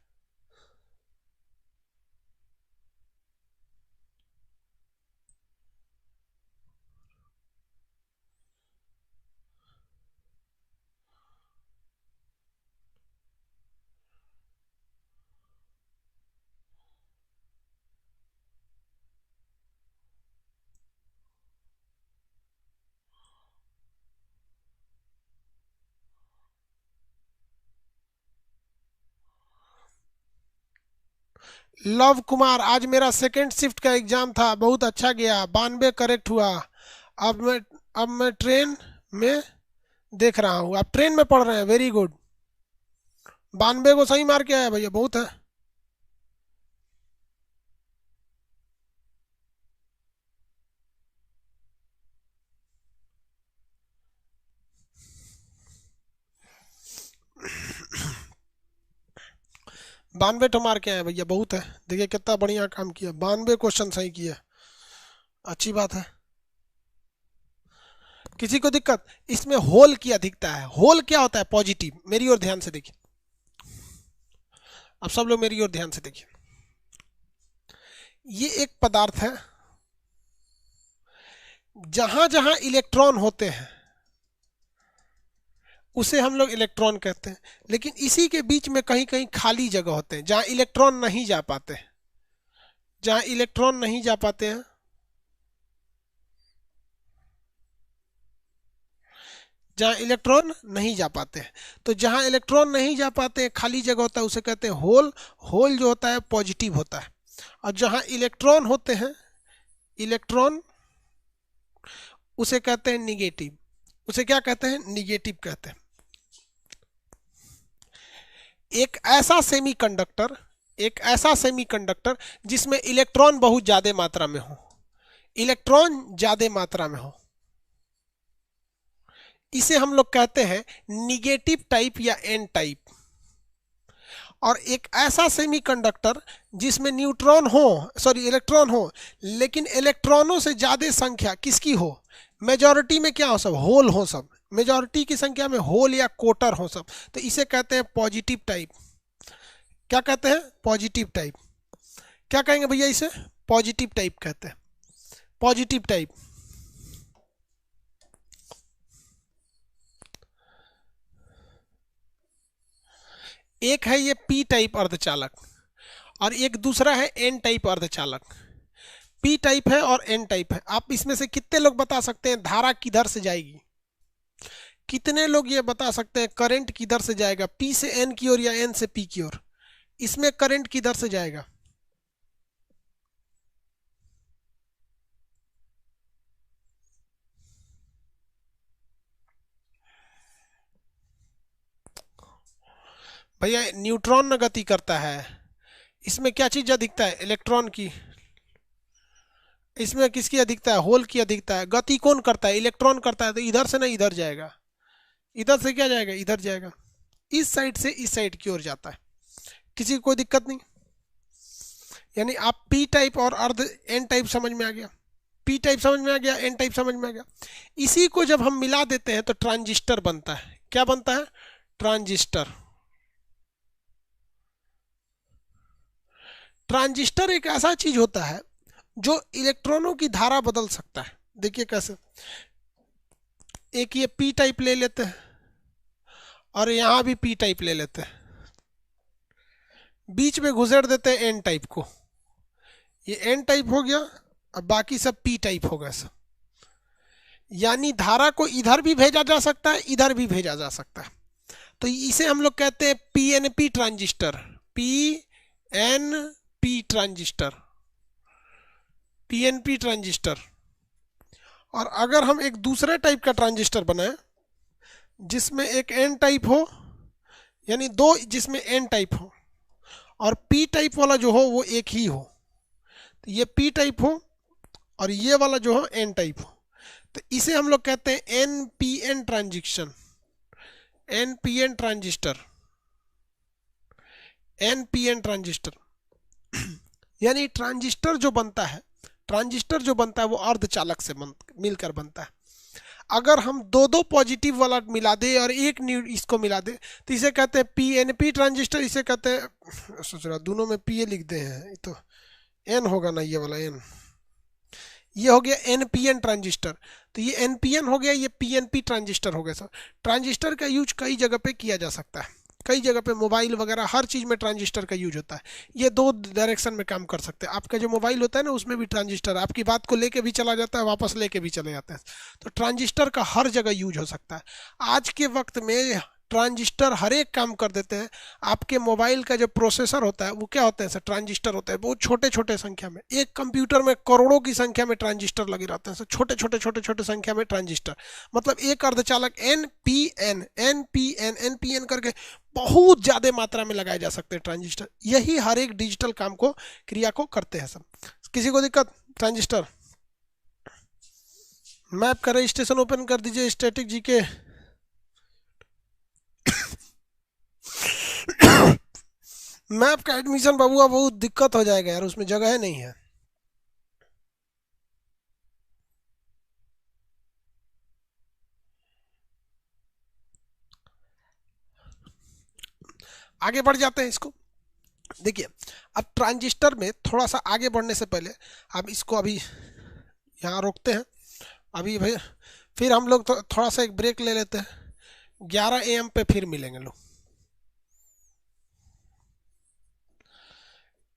लव कुमार, आज मेरा सेकेंड शिफ्ट का एग्जाम था, बहुत अच्छा गया, 92 करेक्ट हुआ। अब मैं ट्रेन में देख रहा हूँ। आप ट्रेन में पढ़ रहे हैं, वेरी गुड। 92 को सही मार के आया भैया, बहुत है। बानवे तो मार के आए भैया, बहुत है। देखिए कितना बढ़िया काम किया, 92 क्वेश्चन सही किया, अच्छी बात है। किसी को दिक्कत? इसमें होल की अधिकता है। होल क्या होता है? पॉजिटिव। मेरी ओर ध्यान से देखिए, अब सब लोग मेरी ओर ध्यान से देखिए। ये एक पदार्थ है, जहां जहां इलेक्ट्रॉन होते हैं उसे हम लोग इलेक्ट्रॉन कहते हैं, लेकिन इसी के बीच में कहीं कहीं खाली जगह होते हैं जहां इलेक्ट्रॉन नहीं जा पाते। जहां इलेक्ट्रॉन नहीं जा पाते हैं, जहां इलेक्ट्रॉन नहीं जा पाते हैं, तो जहां इलेक्ट्रॉन नहीं जा पाते हैं, खाली जगह होता है, उसे कहते हैं होल। होल जो होता है पॉजिटिव होता है। और जहां इलेक्ट्रॉन होते हैं, इलेक्ट्रॉन, उसे कहते हैं निगेटिव। उसे क्या कहते हैं? निगेटिव कहते हैं। एक ऐसा सेमीकंडक्टर जिसमें इलेक्ट्रॉन बहुत ज्यादा मात्रा में हो, इलेक्ट्रॉन ज्यादा मात्रा में हो, इसे हम लोग कहते हैं निगेटिव टाइप या एन टाइप। और एक ऐसा सेमीकंडक्टर जिसमें इलेक्ट्रॉन हो, लेकिन इलेक्ट्रॉनों से ज्यादा संख्या किसकी हो? मेजॉरिटी में क्या हो? सब होल हो, सब मेजॉरिटी की संख्या में होल या कोटर हो सब, तो इसे कहते हैं पॉजिटिव टाइप। क्या कहते हैं? Positive type. क्या कहेंगे भैया इसे? पॉजिटिव टाइप कहते हैं। Positive type. एक है ये पी टाइप अर्धचालक, और एक दूसरा है एन टाइप अर्धचालक। पी टाइप है और एन टाइप है। आप इसमें से कितने लोग बता सकते हैं धारा किधर से जाएगी? कितने लोग ये बता सकते हैं करंट किधर से जाएगा? पी से एन की ओर या एन से पी की ओर? इसमें करंट किधर से जाएगा? भैया न्यूट्रॉन न गति करता है, इसमें क्या चीज अधिकता है? इलेक्ट्रॉन की। इसमें किसकी अधिकता है? होल की अधिकता है। गति कौन करता है? इलेक्ट्रॉन करता है, तो इधर से ना इधर जाएगा। इधर से क्या जाएगा? इधर जाएगा। इस साइड से इस साइड की ओर जाता है। किसी को कोई दिक्कत नहीं? यानी आप पी टाइप और अर्ध एन टाइप समझ में आ गया, पी टाइप समझ में आ गया, एन टाइप समझ में आ गया। इसी को जब हम मिला देते हैं तो ट्रांजिस्टर बनता है। क्या बनता है? ट्रांजिस्टर। ट्रांजिस्टर एक ऐसा चीज होता है जो इलेक्ट्रॉनों की धारा बदल सकता है। देखिए कैसे, एक ये पी टाइप ले लेते हैं और यहां भी पी टाइप ले लेते हैं, बीच में घुसेड़ देते हैं एन टाइप को। ये एन टाइप हो गया, अब बाकी सब पी टाइप हो गया सब। यानी धारा को इधर भी भेजा जा सकता है, इधर भी भेजा जा सकता है। तो इसे हम लोग कहते हैं PNP transistor. PNP transistor, PNP transistor. और अगर हम एक दूसरे टाइप का ट्रांजिस्टर बनाए जिसमें एक एन टाइप हो, यानी दो जिसमें एन टाइप हो, और पी टाइप वाला जो हो वो एक ही हो, तो ये पी टाइप हो और ये वाला जो हो एन टाइप हो, तो इसे हम लोग कहते हैं NPN transition, NPN transistor, NPN transistor. यानी ट्रांजिस्टर जो बनता है, ट्रांजिस्टर जो बनता है वो अर्धचालक से मिलकर बनता है। अगर हम दो दो पॉजिटिव वाला मिला दे और एक इसको मिला दे तो इसे कहते हैं पीएनपी ट्रांजिस्टर, इसे कहते हैं, सोच रहा दोनों में पी लिख दे हैं, तो एन होगा ना, ये वाला एन, ये हो गया एनपीएन ट्रांजिस्टर। तो ये एनपीएन हो गया, ये पीएनपी ट्रांजिस्टर हो गया। सर ट्रांजिस्टर का यूज कई जगह पे किया जा सकता है, कई जगह पे मोबाइल वगैरह हर चीज़ में ट्रांजिस्टर का यूज होता है। ये दो डायरेक्शन में काम कर सकते हैं। आपका जो मोबाइल होता है ना उसमें भी ट्रांजिस्टर, आपकी बात को लेके भी चला जाता है, वापस लेके भी चले जाते हैं। तो ट्रांजिस्टर का हर जगह यूज हो सकता है। आज के वक्त में ट्रांजिस्टर हर एक काम कर देते हैं। आपके मोबाइल का जो प्रोसेसर होता है वो क्या होते हैं सर, ट्रांजिस्टर होते हैं, बहुत छोटे छोटे संख्या में। एक कंप्यूटर में करोड़ों की संख्या में ट्रांजिस्टर लगे रहते हैं सर, छोटे छोटे छोटे छोटे संख्या में ट्रांजिस्टर। मतलब एक अर्धचालक एनपीएन एनपीएन एनपीएन करके बहुत ज्यादा मात्रा में लगाए जा सकते हैं ट्रांजिस्टर। यही हर एक डिजिटल काम को, क्रिया को करते हैं सर। किसी को दिक्कत? ट्रांजिस्टर मैप का रजिस्ट्रेशन ओपन कर दीजिए, स्टैटिक जीके। मैप का एडमिशन बाबूआ बहुत दिक्कत हो जाएगा यार, उसमें जगह नहीं है। आगे बढ़ जाते हैं इसको। देखिए अब ट्रांजिस्टर में थोड़ा सा आगे बढ़ने से पहले अब इसको अभी यहाँ रोकते हैं अभी भाई, फिर हम लोग थोड़ा सा एक ब्रेक ले लेते हैं। 11 AM पे फिर मिलेंगे लोग,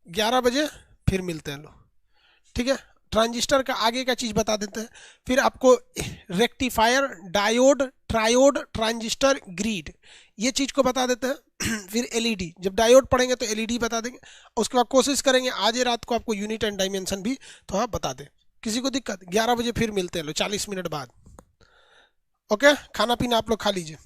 11 बजे फिर मिलते हैं लोग, ठीक है। ट्रांजिस्टर का आगे का चीज़ बता देते हैं, फिर आपको rectifier, diode, triode, transistor, grid, ये चीज़ को बता देते हैं। फिर एलईडी, जब डायोड पढ़ेंगे तो एलईडी बता देंगे। उसके बाद कोशिश करेंगे आज रात को आपको यूनिट एंड डायमेंशन भी थोड़ा बता दें। किसी को दिक्कत? 11 बजे फिर मिलते हैं लोग 40 मिनट बाद। ओके, खाना पीना आप लोग खा लीजिए।